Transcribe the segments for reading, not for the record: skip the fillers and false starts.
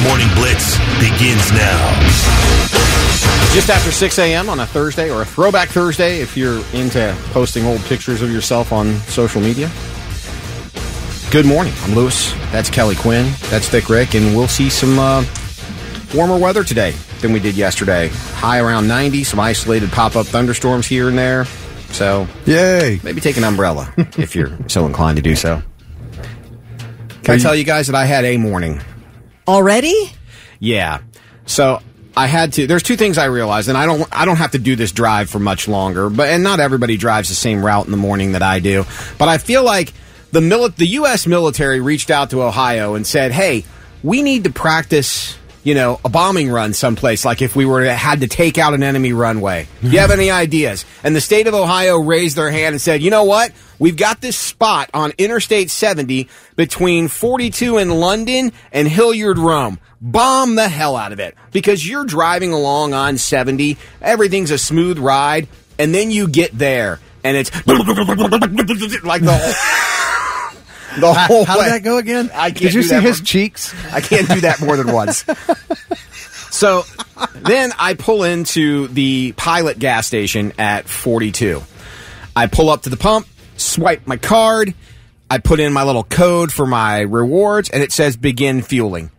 Morning Blitz begins now. Just after 6 a.m. on a Thursday, or a Throwback Thursday if you're into posting old pictures of yourself on social media. Good morning. I'm Lewis. That's Kelly Quinn. That's Thick Rick. And we'll see some warmer weather today than we did yesterday. High around 90, some isolated pop-up thunderstorms here and there. So, yay! Maybe take an umbrella if you're so inclined to do so. Can I tell you guys that I had a morning? Already? Yeah. So I had to. There's two things I realized, and I don't have to do this drive for much longer. And not everybody drives the same route in the morning that I do. But I feel like the U.S. military reached out to Ohio and said, "Hey, we need to practice, a bombing run someplace. Like if we had to take out an enemy runway. Do you have any ideas?" And the state of Ohio raised their hand and said, "You know what? We've got this spot on Interstate 70 between 42 in London and Hilliard, Rome. Bomb the hell out of it. Because you're driving along on 70, everything's a smooth ride, and then you get there, and it's like the whole How way. did that go again? I can't Did you do see that his more- cheeks? I can't do that more than once. So then I pull into the Pilot gas station at 42. I pull up to the pump, swipe my card, I put in my little code for my rewards, and it says begin fueling.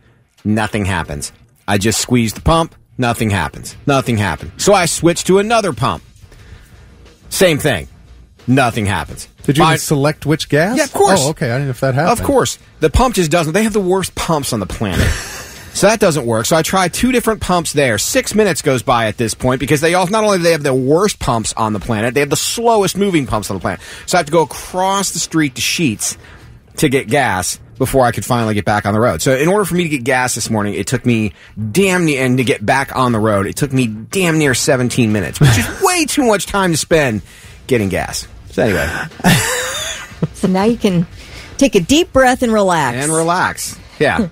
Nothing happens. I just squeeze the pump, nothing happens. Nothing happened. So I switch to another pump. Same thing. Nothing happens. Did you even select which gas? Yeah, of course. Oh, okay. I didn't know if that happened. Of course. The pump just doesn't. They have the worst pumps on the planet. So that doesn't work. So I tried two different pumps there. 6 minutes goes by at this point because not only do they have the worst pumps on the planet, they have the slowest moving pumps on the planet. So I have to go across the street to Sheetz to get gas before I could finally get back on the road. So in order for me to get gas this morning, it took me damn near, and to get back on the road, it took me damn near 17 minutes, which is way too much time to spend getting gas. So anyway. So now you can take a deep breath and relax. Yeah.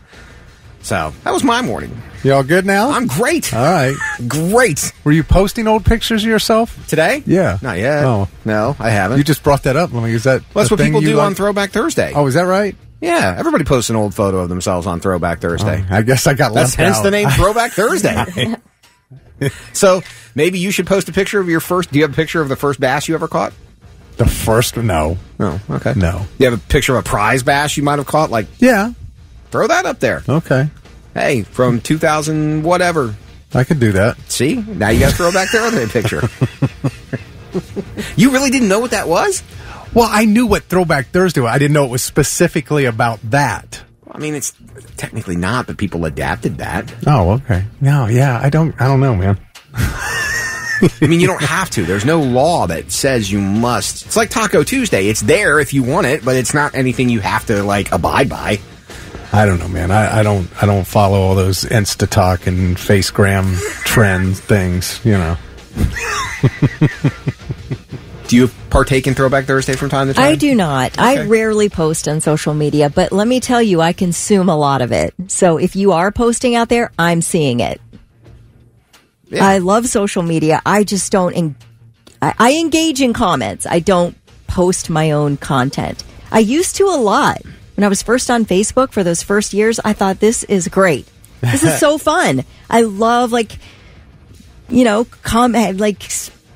So that was my morning. You all good now? I'm great. All right. Great. Were you posting old pictures of yourself? Today? Yeah. Not yet. Oh. No, I haven't. You just brought that up. Is that Well, that's a what thing people you do like? on Throwback Thursday. Oh, is that right? Yeah. Everybody posts an old photo of themselves on Throwback Thursday. Oh, I guess I got That's left out. hence the name Throwback Thursday. So maybe you should post a picture of your first. Do you have a picture of the first bass you ever caught? The first one? No. Oh, okay. No. Do you have a picture of a prize bass you might have caught? Like, Yeah. throw that up there. Okay. Hey, from 2000 whatever. I could do that. See? Now you got to throw back Thursday picture. You really didn't know what that was? Well, I knew what Throwback Thursday was. I didn't know it was specifically about that. I mean, it's technically not, but people adapted that. Oh, okay. No, yeah, I don't know, man. I mean, you don't have to. There's no law that says you must. It's like Taco Tuesday. It's there if you want it, but it's not anything you have to, abide by. I don't know, man. I don't follow all those Insta-talk and Facegram trend things, Do you partake in Throwback Thursday from time to time? I do not. Okay. I rarely post on social media, but let me tell you, I consume a lot of it. So if you are posting out there, I'm seeing it. Yeah. I love social media. I just don't. I engage in comments. I don't post my own content. I used to a lot. When I was first on Facebook for those first years, I thought, this is great. This is so fun. I love,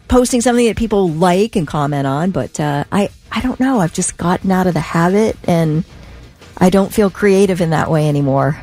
posting something that people like and comment on. But I don't know. I've just gotten out of the habit, and I don't feel creative in that way anymore.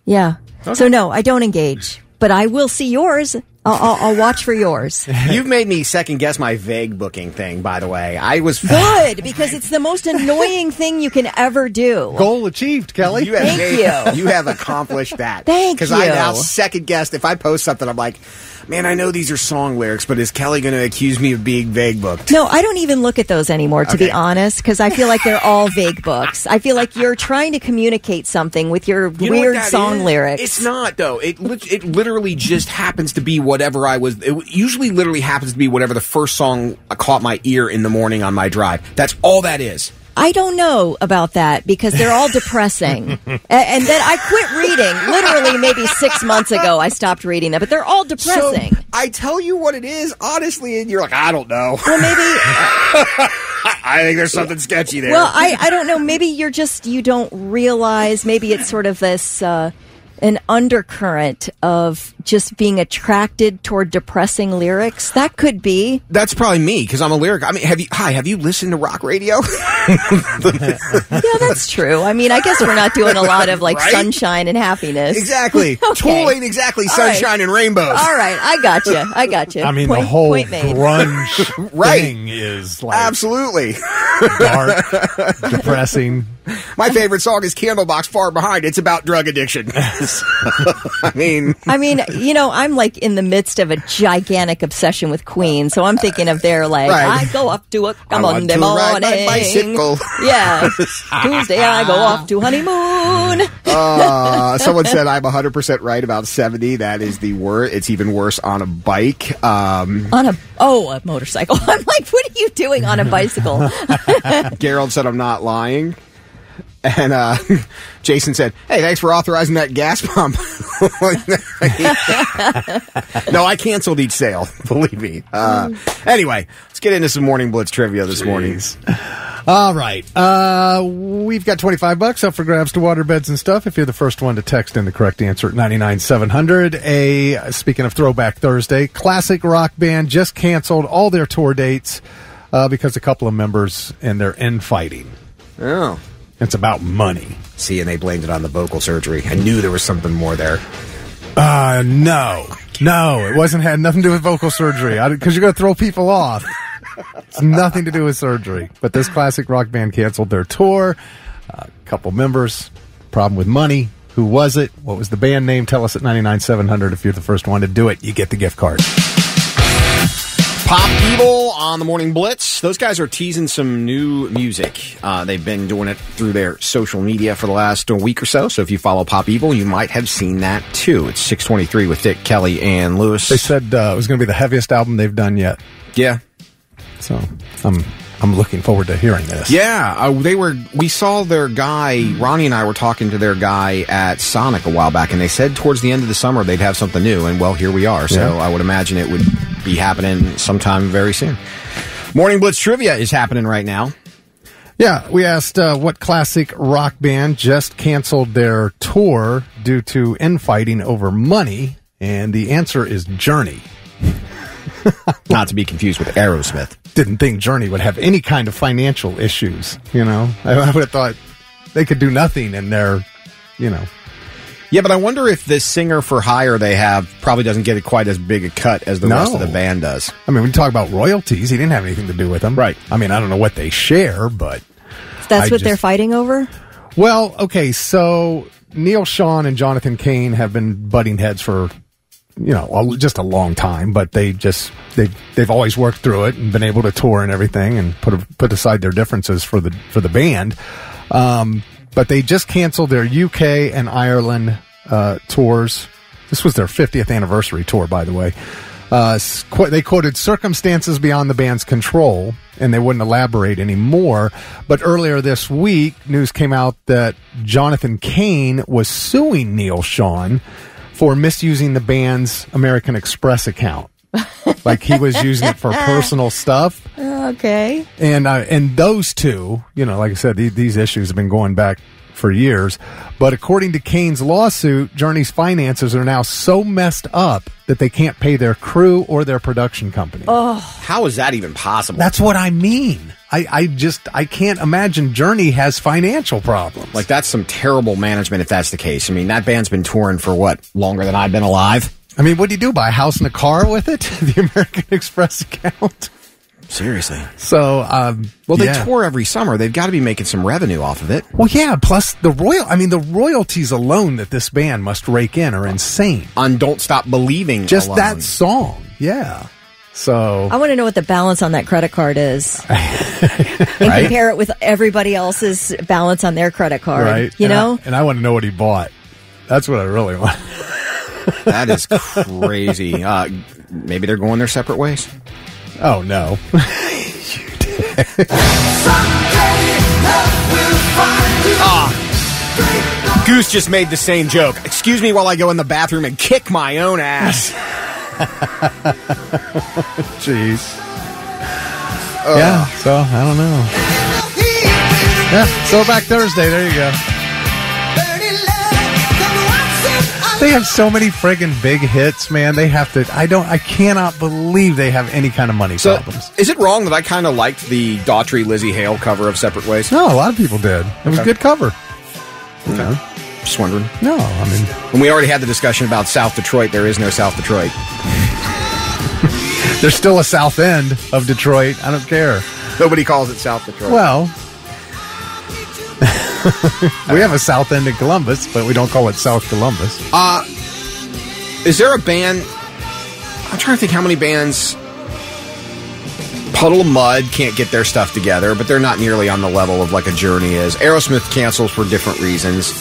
Yeah. Okay. So, no, I don't engage. But I will see yours. I'll watch for yours. You've made me second guess my vague booking thing, by the way. I was good, because it's the most annoying thing you can ever do. Goal achieved, Kelly. Thank you. You have accomplished that. Thank you. Because I now second guessed. If I post something, I'm like, man, I know these are song lyrics, but is Kelly going to accuse me of being vague booked? No, I don't even look at those anymore, to be honest, because I feel like they're all vague books. I feel like you're trying to communicate something with your weird song lyrics. It's not, though. It literally just happens to be whatever it usually literally happens to be whatever the first song caught my ear in the morning on my drive. That's all that is. I don't know about that, because they're all depressing. And then I quit reading. Literally, maybe 6 months ago, I stopped reading them. But they're all depressing. So, I tell you what it is, honestly, and you're like, I don't know. Well, maybe... I think there's something sketchy there. Well, I don't know. Maybe you don't realize. Maybe it's sort of this... an undercurrent of just being attracted toward depressing lyrics. That could be. That's probably me because I'm a lyric. I mean, have you listened to rock radio? Yeah, that's true. I mean, I guess we're not doing a lot of like Right? sunshine and happiness. Exactly. Okay. Tool ain't exactly sunshine and rainbows. All right, I got you. I mean, Point- the whole point made. grunge Right. thing is like Absolutely. dark, depressing. My favorite song is Candlebox Far Behind. It's about drug addiction. I mean, I'm like in the midst of a gigantic obsession with Queen, so I'm thinking of their like, Right. I go up to a I want Monday to ride morning. my bicycle. Yeah. Tuesday I go off to honeymoon. someone said I'm 100% right about 70. That is the worst. It's even worse on a bike. On a motorcycle. I'm like, what are you doing on a bicycle? Gerald said I'm not lying. And Jason said, hey, thanks for authorizing that gas pump. No, I canceled each sale, believe me. Anyway, let's get into some Morning Blitz trivia this morning. All right. We've got $25 up for grabs to waterbeds and stuff. If you're the first one to text in the correct answer at 99700. Speaking of Throwback Thursday, classic rock band just canceled all their tour dates because a couple of members and their infighting. Oh. It's about money. See, and they blamed it on the vocal surgery. I knew there was something more there. No, it had nothing to do with vocal surgery because you're going to throw people off. It's nothing to do with surgery. But this classic rock band canceled their tour. A couple members, problem with money. Who was it? What was the band name? Tell us at 99700. If you're the first one to do it, you get the gift card. Pop Evil on the Morning Blitz. Those guys are teasing some new music. They've been doing it through their social media for the last week or so. So if you follow Pop Evil, you might have seen that too. It's 623 with Dick, Kelly, and Lewis. They said it was going to be the heaviest album they've done yet. Yeah. So I'm looking forward to hearing this. Yeah, we saw their guy, Ronnie and I were talking to their guy at Sonic a while back, and they said towards the end of the summer they'd have something new, and well, here we are. So Yeah. I would imagine it would be happening sometime very soon. Morning Blitz Trivia is happening right now. Yeah, we asked what classic rock band just canceled their tour due to infighting over money, and the answer is Journey. Not to be confused with Aerosmith. Didn't think Journey would have any kind of financial issues, you know? I would have thought they could do nothing in their, you know. Yeah, but I wonder if this singer for hire they have probably doesn't get quite as big a cut as the rest of the band does. I mean, when you talk about royalties, he didn't have anything to do with them. Right. I mean, I don't know what they share, but... That's what they're fighting over? Well, okay, so Neil Sean and Jonathan Cain have been butting heads for, you know, just a long time, but they've always worked through it and been able to tour and everything and put aside their differences for the band. But they just canceled their UK and Ireland tours. This was their 50th anniversary tour, by the way. They quoted circumstances beyond the band's control, and they wouldn't elaborate anymore. But earlier this week, news came out that Jonathan Cain was suing Neil Sean for misusing the band's American Express account. Like he was using it for personal stuff. Okay. And those two, you know, like I said, these issues have been going back for years. But according to Cain's lawsuit, Journey's finances are now so messed up that they can't pay their crew or their production company. Oh, how is that even possible? That's what I mean. I can't imagine Journey has financial problems. Like, that's some terrible management if that's the case. I mean, that band's been touring for what, longer than I've been alive? I mean, what do you do? Buy a house and a car with it? The American Express account? Seriously. So, they tour every summer. They've got to be making some revenue off of it. Well, yeah, plus the royalties alone that this band must rake in are insane. On Don't Stop Believing Just alone. that song, yeah. So I want to know what the balance on that credit card is. And compare it with everybody else's balance on their credit card. Right. You know? And I want to know what he bought. That's what I really want. That is crazy. Maybe they're going their separate ways. Oh, no. Goose just made the same joke. Excuse me while I go in the bathroom and kick my own ass. Jeez. Yeah, so I don't know. Yeah, Throwback Thursday. There you go. They have so many friggin' big hits, man. They have to. I cannot believe they have any kind of money problems. Is it wrong that I kind of liked the Daughtry Lizzie Hale cover of Separate Ways? No, a lot of people did. It was a good cover. Okay. You know, just wondering. No, I mean, when we already had the discussion about South Detroit, there is no South Detroit. There's still a South End of Detroit. I don't care. Nobody calls it South Detroit. Well, we have a South End in Columbus, but we don't call it South Columbus. Is there a band? I'm trying to think how many bands. Puddle of Mudd can't get their stuff together, but they're not nearly on the level of like a Journey is. Aerosmith cancels for different reasons.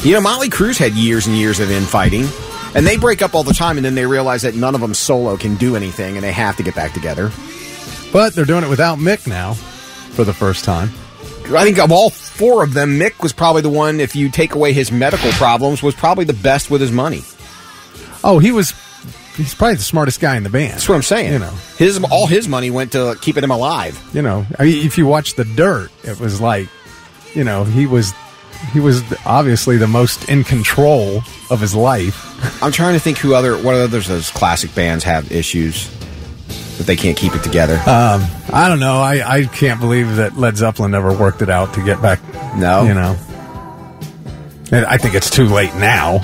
You know, Motley Crue's had years and years of infighting, and they break up all the time, and then they realize that none of them solo can do anything, and they have to get back together. But they're doing it without Mick now for the first time. I think of all four of them, Mick was probably the one, if you take away his medical problems, was probably the best with his money. Oh, he's probably the smartest guy in the band. That's what I'm saying. You know, all his money went to keeping him alive. You know, I mean, if you watch The Dirt, it was like, you know, he was obviously the most in control of his life. I'm trying to think what others those classic bands have issues that they can't keep it together. I don't know. I can't believe that Led Zeppelin never worked it out to get back. No, you know, and I think it's too late now,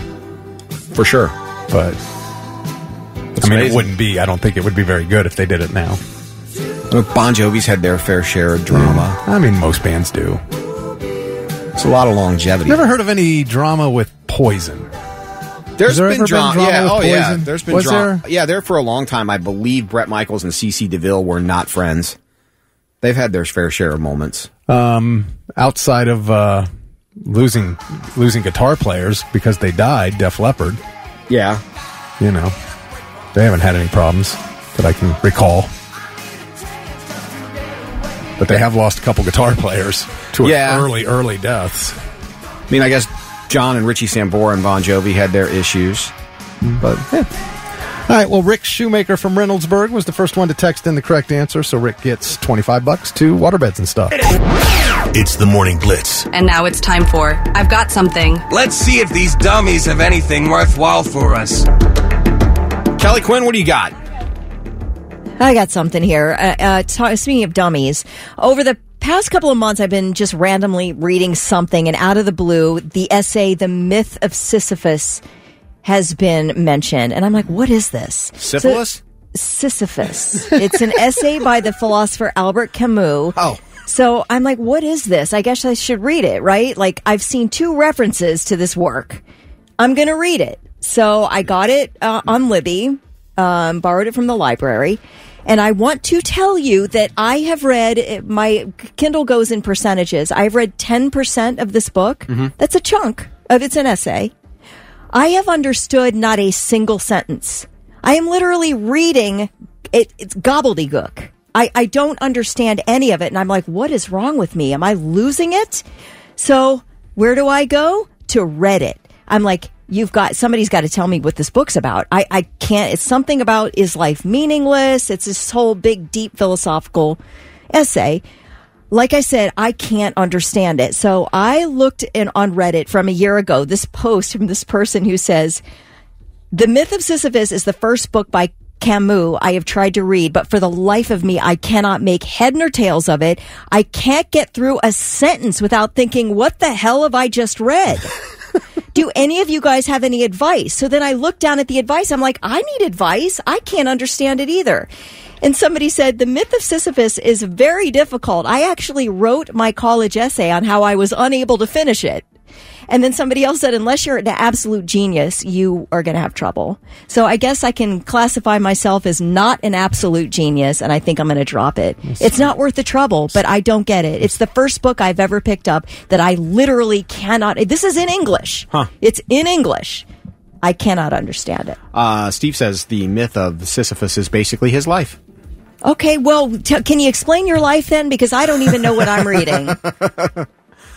for sure. But it wouldn't be. I don't think it would be very good if they did it now. Bon Jovi's had their fair share of drama. I mean, most bands do. It's a lot of longevity. Never heard of any drama with Poison? There's been drama. Yeah, with Poison? Yeah. There's been drama. Yeah, there for a long time. I believe Bret Michaels and CeCe DeVille were not friends. They've had their fair share of moments. Outside of losing guitar players because they died, Def Leppard. Yeah. You know, they haven't had any problems that I can recall. But they have lost a couple guitar players to early deaths. I mean, I guess John and Richie Sambora and Bon Jovi had their issues. But, yeah. All right, well, Rick Shoemaker from Reynoldsburg was the first one to text in the correct answer, so Rick gets $25 to Waterbeds and Stuff. It's the Morning Blitz. And now it's time for I've Got Something. Let's see if these dummies have anything worthwhile for us. Kelly Quinn, what do you got? I got something here. Speaking of dummies, over the past couple of months, I've been just randomly reading something, and out of the blue, the essay, The Myth of Sisyphus, has been mentioned. And I'm like, what is this? Syphilis? Sisyphus. It's an essay by the philosopher Albert Camus. Oh. So I'm like, what is this? I guess I should read it, right? Like, I've seen 2 references to this work. I'm going to read it. So I got it on Libby, borrowed it from the library. And I want to tell you that I have read, my Kindle goes in percentages. I've read 10% of this book. Mm-hmm. That's a chunk of it's an essay. I have understood not a single sentence. I am literally reading it's gobbledygook. I don't understand any of it. And I'm like, what is wrong with me? Am I losing it? So where do I go? To Reddit. I'm like, somebody's got to tell me what this book's about. I can't, it's something about, is life meaningless? It's this whole big, deep philosophical essay. Like I said, I can't understand it. So I looked on Reddit from a year ago, this post from this person who says, The Myth of Sisyphus is the first book by Camus I have tried to read, but for the life of me, I cannot make head nor tails of it. I can't get through a sentence without thinking, what the hell have I just read? Do any of you guys have any advice? So then I looked down at the advice. I'm like, I need advice. I can't understand it either. And somebody said, The Myth of Sisyphus is very difficult. I actually wrote my college essay on how I was unable to finish it. And then somebody else said, unless you're an absolute genius, you are going to have trouble. So I guess I can classify myself as not an absolute genius, and I think I'm going to drop it. It's not worth the trouble, but I don't get it. It's the first book I've ever picked up that I literally cannot. This is in English. Huh. It's in English. I cannot understand it. Steve says the myth of Sisyphus is basically his life. Okay, well, can you explain your life then? Because I don't even know what I'm reading.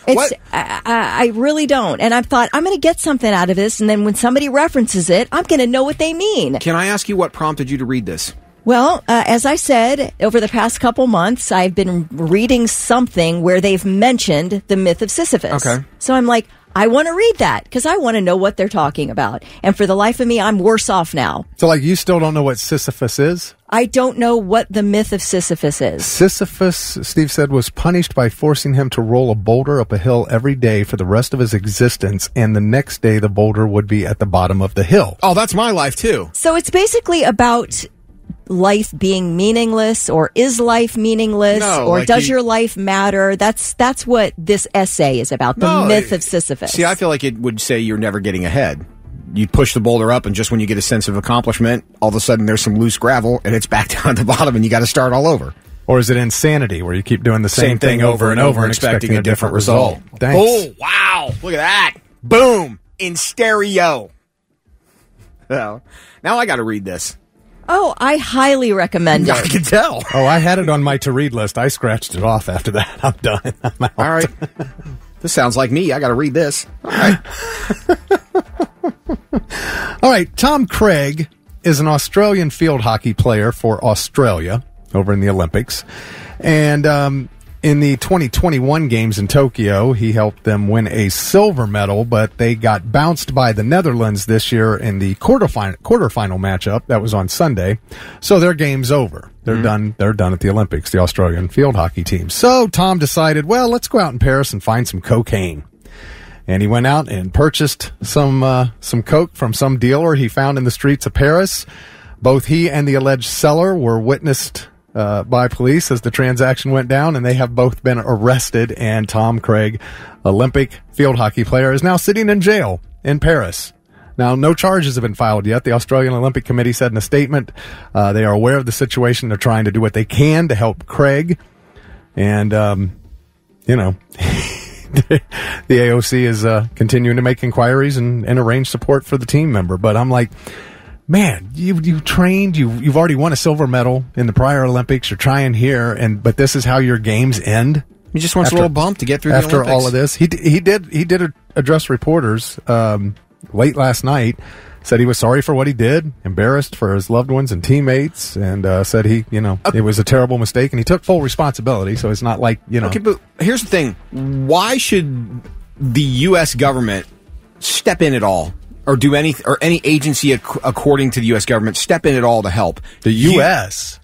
I really don't. And I've thought, I'm going to get something out of this, and then when somebody references it, I'm going to know what they mean. Can I ask you what prompted you to read this? Well, as I said, over the past couple months, I've been reading something where they've mentioned the myth of Sisyphus. Okay. So I'm like, I want to read that because I want to know what they're talking about. And for the life of me, I'm worse off now. So, like, you still don't know what Sisyphus is? I don't know what the myth of Sisyphus is. Sisyphus, Steve said, was punished by forcing him to roll a boulder up a hill every day for the rest of his existence, and the next day the boulder would be at the bottom of the hill. Oh, that's my life, too. So it's basically about life being meaningless, or is life meaningless, No, or like does your life matter? That's what this essay is about, the myth of Sisyphus. See, I feel like it would say you're never getting ahead. You push the boulder up, and just when you get a sense of accomplishment, all of a sudden there's some loose gravel, and it's back down at the bottom, and you got to start all over. Or is it insanity, where you keep doing the same thing over and over and expecting a different result? Thanks. Oh, wow. Look at that. Boom. In stereo. Well, now I got to read this. Oh, I highly recommend I it. can tell. Oh, I had it on my to-read list. I scratched it off after that. I'm done. I'm out. All right. This sounds like me. I got to read this. All right. All right. Tom Craig is an Australian field hockey player for Australia over in the Olympics. And in the 2021 games in Tokyo, he helped them win a silver medal, but they got bounced by the Netherlands this year in the quarterfinal matchup. That was on Sunday. So their game's over. They're done. They're done at the Olympics, the Australian field hockey team. So Tom decided, well, let's go out in Paris and find some cocaine. And he went out and purchased some coke from some dealer he found in the streets of Paris. Both he and the alleged seller were witnessed by police as the transaction went down, and they have both been arrested. And Tom Craig, Olympic field hockey player, is now sitting in jail in Paris. Now, no charges have been filed yet. The Australian Olympic Committee said in a statement they are aware of the situation. They're trying to do what they can to help Craig. And, the AOC is continuing to make inquiries and arrange support for the team member. But I'm like, man, you trained, you've already won a silver medal in the prior Olympics. You're trying here, but this is how your games end. He just wants a little bump to get through the Olympics. After all of this, he did address reporters late last night. Said he was sorry for what he did, embarrassed for his loved ones and teammates, and said it was a terrible mistake, and he took full responsibility. So it's not like Okay, but here's the thing: why should the U.S. government step in at all, or do any agency according to the U.S. government step in at all to help the U.S.?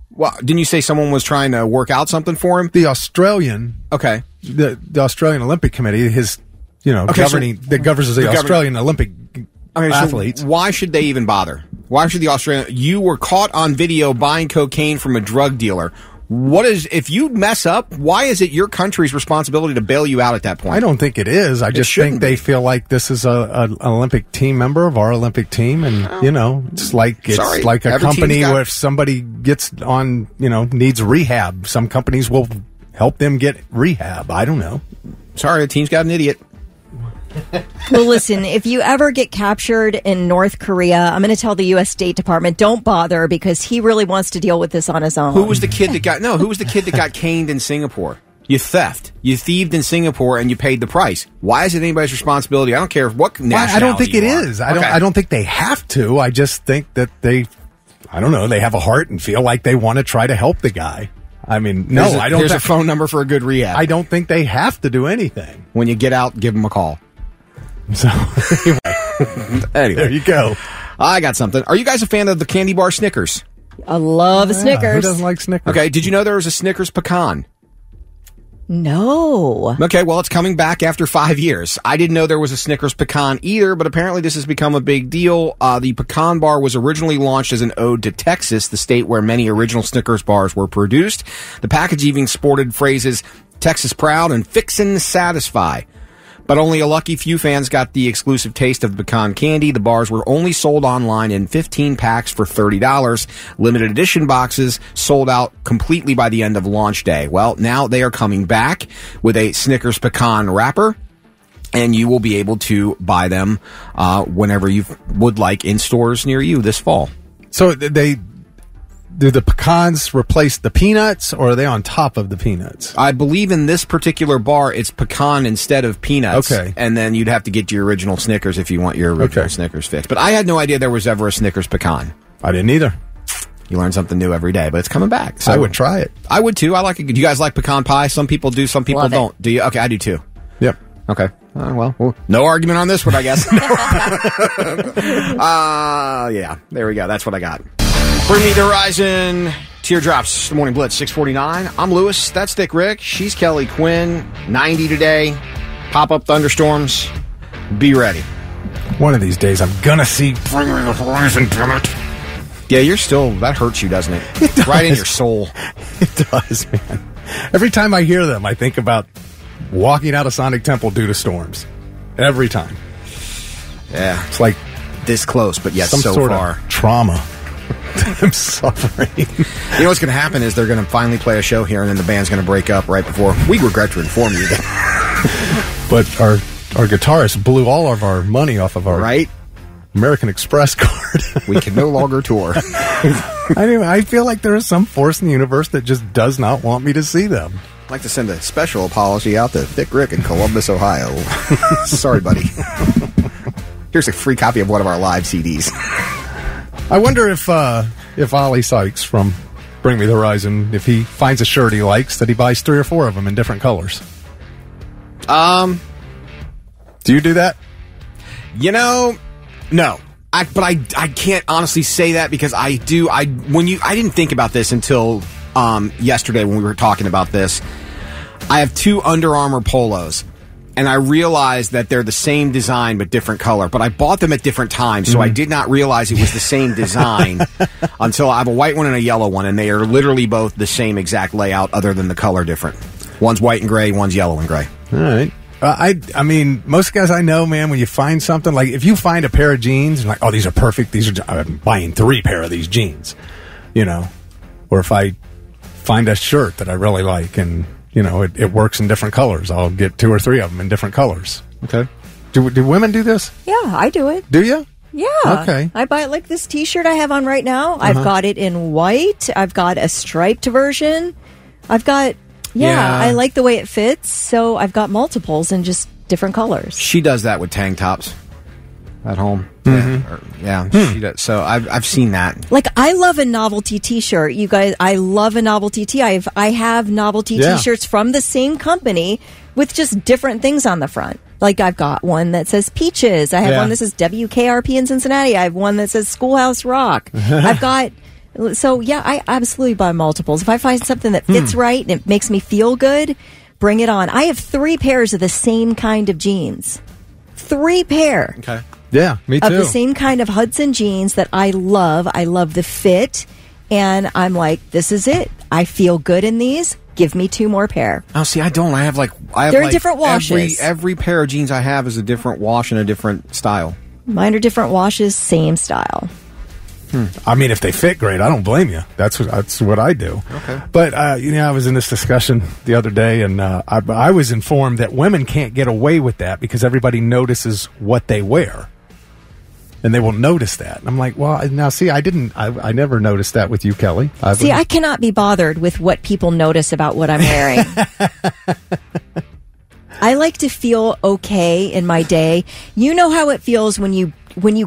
Well, didn't you say someone was trying to work out something for him? The Australian, the Australian Olympic Committee, that governs the Australian Olympic athletes. So why should they even bother? Why should the Australian? You were caught on video buying cocaine from a drug dealer. If you mess up, why is it your country's responsibility to bail you out at that point? I don't think it is. I just think they feel like this is an Olympic team member of our Olympic team, and it's like a company where if somebody gets on, needs rehab, some companies will help them get rehab. I don't know. Sorry, the team's got an idiot. Well, listen, if you ever get captured in North Korea, I'm going to tell the U.S. State Department, don't bother, because he really wants to deal with this on his own. Who was the kid that got caned in Singapore? You thieved in Singapore, and you paid the price. Why is it anybody's responsibility? I don't care what nationality I don't think it is. I don't think they have to. I just think that they have a heart and feel like they want to try to help the guy. I mean, I don't. There's a phone number for a good rehab. I don't think they have to do anything. When you get out, give them a call. So, anyway, there you go. I got something. Are you guys a fan of the candy bar Snickers? I love a Snickers. Who doesn't like Snickers? Okay, did you know there was a Snickers pecan? No. Okay, well, it's coming back after 5 years. I didn't know there was a Snickers pecan either, but apparently this has become a big deal. The pecan bar was originally launched as an ode to Texas, the state where many original Snickers bars were produced. The package even sported phrases, Texas proud and fixin' to satisfy. But only a lucky few fans got the exclusive taste of the pecan candy. The bars were only sold online in 15 packs for $30. Limited edition boxes sold out completely by the end of launch day. Well, now they are coming back with a Snickers pecan wrapper, and you will be able to buy them whenever you would like in stores near you this fall. So do the pecans replace the peanuts, or are they on top of the peanuts? I believe in this particular bar, it's pecan instead of peanuts. Okay. And then you'd have to get your original Snickers if you want your original Snickers fix. But I had no idea there was ever a Snickers pecan. I didn't either. You learn something new every day, but it's coming back. So I would try it. I would too. I like it. Do you guys like pecan pie? Some people do, some people don't. Do you? Okay, I do too. Yep. Okay. Well, no argument on this one, I guess. Yeah, there we go. That's what I got. Bring me the horizon. Teardrops, the Morning Blitz, 649. I'm Lewis. That's Dick Rick. She's Kelly Quinn. 90 today. Pop-up thunderstorms. Be ready. One of these days, I'm gonna see Bring Me the Horizon, damn it. Yeah, you're still, that hurts you, doesn't it? It does. Right in your soul. It does, man. Every time I hear them, I think about walking out of Sonic Temple due to storms. Every time. Yeah. It's like this close, but yet some so sort far. Of trauma. I'm suffering. You know what's going to happen is they're going to finally play a show here, and then the band's going to break up right before. We regret to inform you that. But our guitarist blew all of our money off of our American Express card. We can no longer tour. Anyway, I feel like there is some force in the universe that just does not want me to see them. I'd like to send a special apology out to Dick Rick in Columbus, Ohio. Sorry, buddy. Here's a free copy of one of our live CDs. I wonder if Ollie Sykes from Bring Me the Horizon, if he finds a shirt he likes, that he buys 3 or 4 of them in different colors. Do you do that? You know, no. But I can't honestly say that because I do. I didn't think about this until yesterday when we were talking about this. I have 2 Under Armour polos, and I realized that they're the same design but different color. But I bought them at different times, so I did not realize it was the same design until I have a white one and a yellow one, and they are literally both the same exact layout other than the color different. One's white and gray, one's yellow and gray. All right. I mean, most guys I know, man, when you find something, like if you find a pair of jeans, and like, oh, these are perfect, I'm buying 3 pair of these jeans, you know. Or if I find a shirt that I really like and, you know, it works in different colors, I'll get 2 or 3 of them in different colors. Okay. Do women do this? Yeah, I do it. Do you? Yeah. Okay. I buy it like this T-shirt I have on right now. I've got it in white. I've got a striped version. I've got... Yeah, I like the way it fits, so I've got multiples in just different colors. She does that with tank tops at home. Mm-hmm. She does. So I've seen that. Like, I love a novelty T-shirt. You guys, I love a novelty tee. I have novelty T-shirts from the same company with just different things on the front. Like, I've got one that says Peaches. I have one that says WKRP in Cincinnati. I have one that says Schoolhouse Rock. I've got... So, yeah, I absolutely buy multiples. If I find something that fits right and it makes me feel good, bring it on. I have 3 pairs of the same kind of jeans. 3 pair. Okay. Yeah, me too. Of the same kind of Hudson jeans that I love. I love the fit. And I'm like, this is it. I feel good in these. Give me 2 more pair. Oh, see, I don't. I have They're different washes. Every pair of jeans I have is a different wash and a different style. Mine are different washes, same style. I mean, if they fit great, I don't blame you. That's what I do. Okay. But, I was in this discussion the other day, and I was informed that women can't get away with that because everybody notices what they wear. And they will notice that. And I'm like, well, now, see, I never noticed that with you, Kelly. I cannot be bothered with what people notice about what I'm wearing. I like to feel okay in my day. You know how it feels when you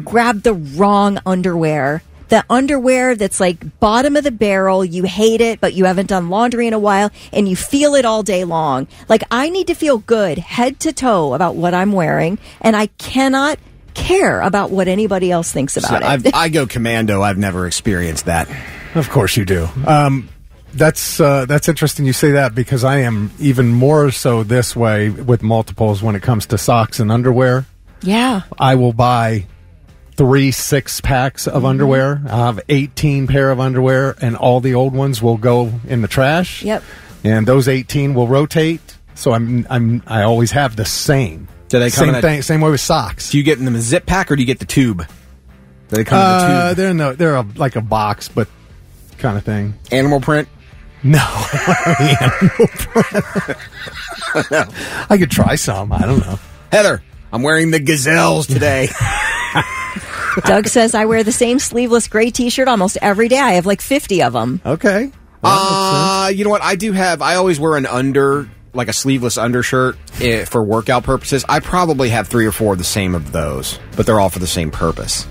grab the wrong underwear. The underwear that's like bottom of the barrel, you hate it, but you haven't done laundry in a while, and you feel it all day long. Like, I need to feel good head to toe about what I'm wearing, and I cannot care about what anybody else thinks about it. I go commando. I've never experienced that. Of course you do. That's interesting you say that because I am even more so this way with multiples when it comes to socks and underwear. Yeah. I will buy 3 6-packs of underwear. I'll have 18 pair of underwear, and all the old ones will go in the trash. Yep. And those 18 will rotate. So I always have the same. Do they come same way with socks. Do you get in the zip pack or do you get the tube? Do they come in the tube? They're like a box, but kind of thing. Animal print? No, animal print. I could try some. I don't know. Heather, I'm wearing the Gazelles today. Doug says I wear the same sleeveless gray T-shirt almost every day. I have like 50 of them. Okay. You know what? I always wear like a sleeveless undershirt for workout purposes. I probably have 3 or 4 of the same of those, but they're all for the same purpose.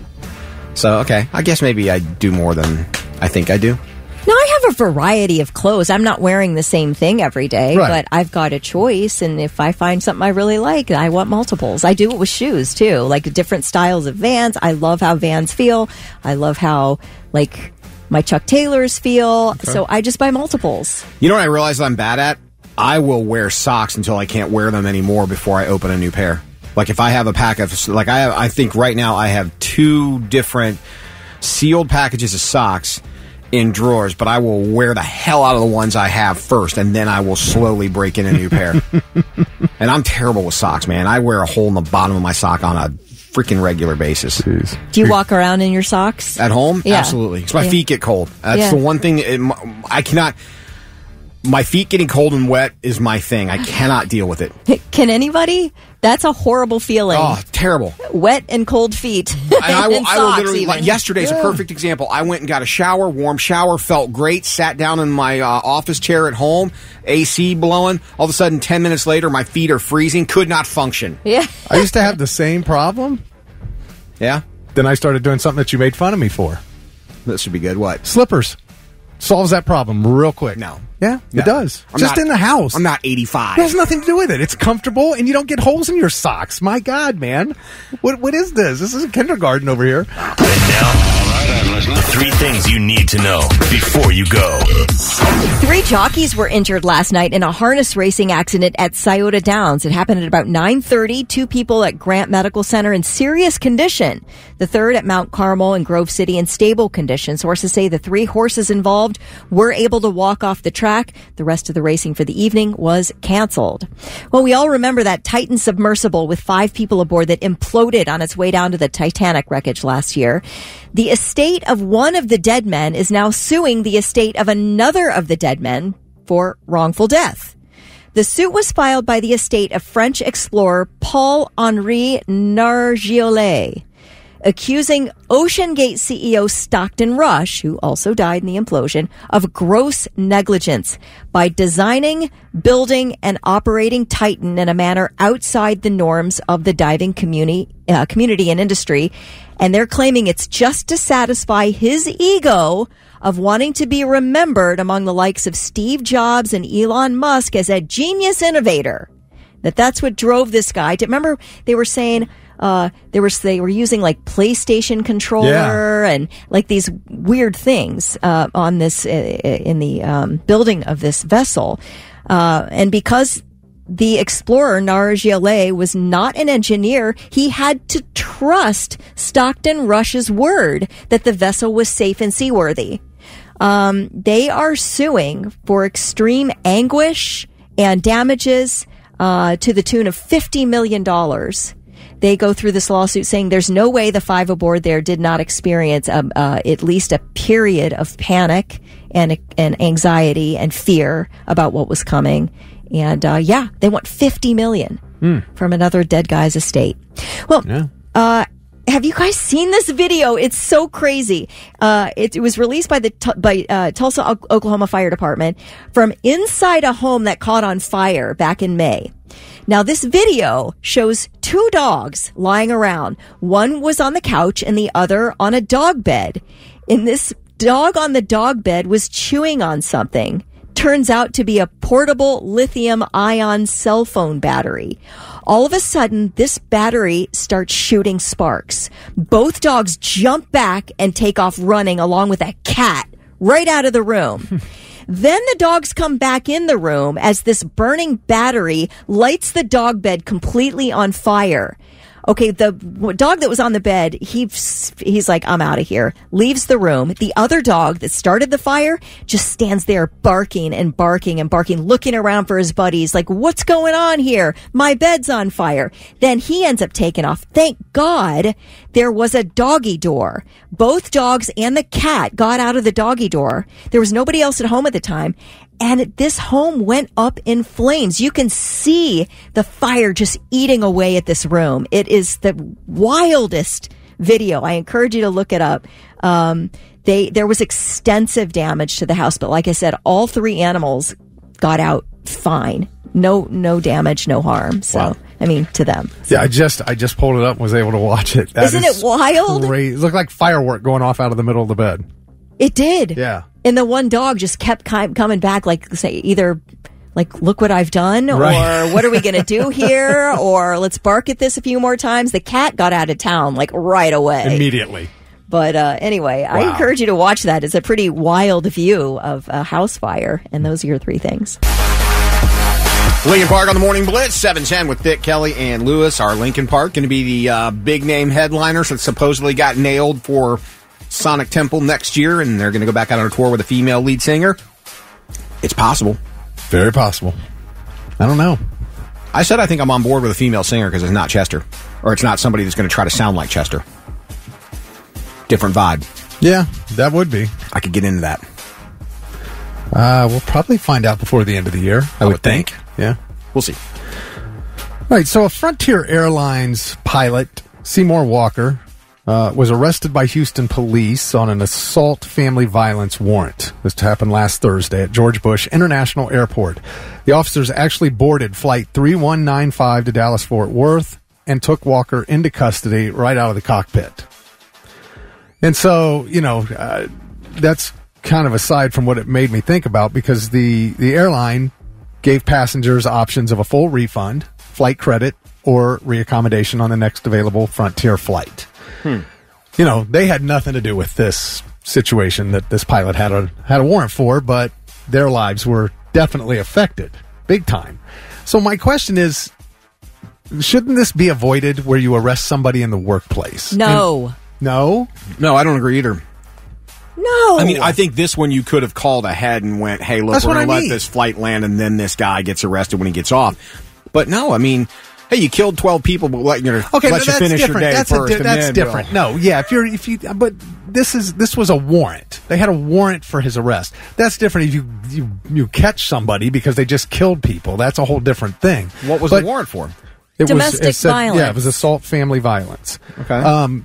So, okay. I guess maybe I do more than I think I do. Now, I have a variety of clothes. I'm not wearing the same thing every day, Right. but I've got a choice. And if I find something I really like, I want multiples. I do it with shoes, too, like different styles of Vans. I love how Vans feel. I love how, like, my Chuck Taylors feel. Okay. So I just buy multiples. You know what I realize I'm bad at? I will wear socks until I can't wear them anymore before I open a new pair. Like if I have a pack of, like I think right now I have 2 different sealed packages of socks in drawers, but I will wear the hell out of the ones I have first, and then I will slowly break in a new pair. And I'm terrible with socks, man. I wear a hole in the bottom of my sock on a freaking regular basis. Jeez. Do you walk around in your socks? At home? Yeah. Absolutely. Because my feet get cold. That's the one thing I cannot... My feet getting cold and wet is my thing. I cannot deal with it. Can anybody? That's a horrible feeling. Oh, terrible. Wet and cold feet. And I will literally, like yesterday's a perfect example. I went and got a shower, warm shower, felt great, sat down in my office chair at home, AC blowing. All of a sudden, 10 minutes later, my feet are freezing, could not function. Yeah. I used to have the same problem. Yeah? Then I started doing something that you made fun of me for. This should be good. What? Slippers. Solves that problem real quick. No. Yeah, No. it does. I'm Just not- in the house. I'm not 85. It has nothing to do with it. It's comfortable, and you don't get holes in your socks. My God, man. What is this? This is a kindergarten over here. And now, 3 things you need to know before you go. 3 jockeys were injured last night in a harness racing accident at Scioto Downs. It happened at about 9:30. 2 people at Grant Medical Center in serious condition. The third at Mount Carmel and Grove City in stable condition. Sources say the 3 horses involved were able to walk off the track. The rest of the racing for the evening was canceled. Well, we all remember that Titan submersible with 5 people aboard that imploded on its way down to the Titanic wreckage last year. The estate of one of the dead men is now suing the estate of another of the dead men for wrongful death. The suit was filed by the estate of French explorer Paul-Henri Nargeolet, accusing OceanGate CEO Stockton Rush, who also died in the implosion, of gross negligence by designing, building, and operating Titan in a manner outside the norms of the diving community and industry. And they're claiming it's just to satisfy his ego of wanting to be remembered among the likes of Steve Jobs and Elon Musk as a genius innovator. That's what drove this guy to, remember they were saying they were using like PlayStation controller and like these weird things on this in the building of this vessel, and because the explorer Nargeolet was not an engineer, he had to trust Stockton Rush's word that the vessel was safe and seaworthy. They are suing for extreme anguish and damages to the tune of $50 million. They go through this lawsuit saying there's no way the 5 aboard there did not experience at least a period of panic and anxiety and fear about what was coming. And they want $50 million from another dead guy's estate. Well, have you guys seen this video? It's so crazy. It was released by the Tulsa, Oklahoma Fire Department from inside a home that caught on fire back in May. Now, this video shows 2 dogs lying around. One was on the couch and the other on a dog bed. And this dog on the dog bed was chewing on something. Turns out to be a portable lithium-ion cell phone battery. All of a sudden, this battery starts shooting sparks. Both dogs jump back and take off running along with a cat right out of the room. Then the dogs come back in the room as this burning battery lights the dog bed completely on fire. Okay, the dog that was on the bed, he's like, I'm out of here. Leaves the room. The other dog that started the fire just stands there barking and barking and barking, looking around for his buddies, like, what's going on here? My bed's on fire. Then he ends up taking off. Thank God there was a doggy door. Both dogs and the cat got out of the doggy door. There was nobody else at home at the time. And this home went up in flames. You can see the fire just eating away at this room. It is the wildest video. I encourage you to look it up. There was extensive damage to the house, but like I said, all 3 animals got out fine. No damage, no harm. So, wow. I mean, to them. So. Yeah, I just pulled it up and was able to watch it. Isn't it wild? Crazy. It looked like firework going off out of the middle of the bed. It did. Yeah. And the one dog just kept coming back, like, say, either, like, look what I've done, Right. or what are we going to do here, or let's bark at this a few more times. The cat got out of town, like, right away. Immediately. But anyway, I encourage you to watch that. It's a pretty wild view of a house fire, and those are your 3 things. Lincoln Park on the Morning Blitz, 7:10 with Dick, Kelly, and Lewis. Our Lincoln Park going to be the big-name headliners that supposedly got nailed for Sonic Temple next year, and they're going to go back out on a tour with a female lead singer. It's possible. Very possible. I don't know. I said I think I'm on board with a female singer because it's not Chester, or it's not somebody that's going to try to sound like Chester. Different vibe. Yeah, that would be. I could get into that. We'll probably find out before the end of the year, I would think. Yeah. We'll see. Right, so a Frontier Airlines pilot, Seymour Walker, was arrested by Houston police on an assault family violence warrant. This happened last Thursday at George Bush International Airport. The officers actually boarded Flight 3195 to Dallas-Fort Worth and took Walker into custody right out of the cockpit. And so, that's kind of aside from what it made me think about, because the airline gave passengers options of a full refund, flight credit, or reaccommodation on the next available Frontier flight. They had nothing to do with this situation that this pilot had a warrant for, but their lives were definitely affected, big time. So my question is, shouldn't this be avoided where you arrest somebody in the workplace? No. No? No, I don't agree either. No. I mean, I think this one you could have called ahead and went, hey, look, we're going to let this flight land and then this guy gets arrested when he gets off. But no, I mean, hey, you killed 12 people, but let you finish your day first. That's different. No, yeah, but this was a warrant. They had a warrant for his arrest. That's different if you catch somebody because they just killed people. That's a whole different thing. What was the warrant for? Domestic violence. Yeah, it was assault family violence. Okay.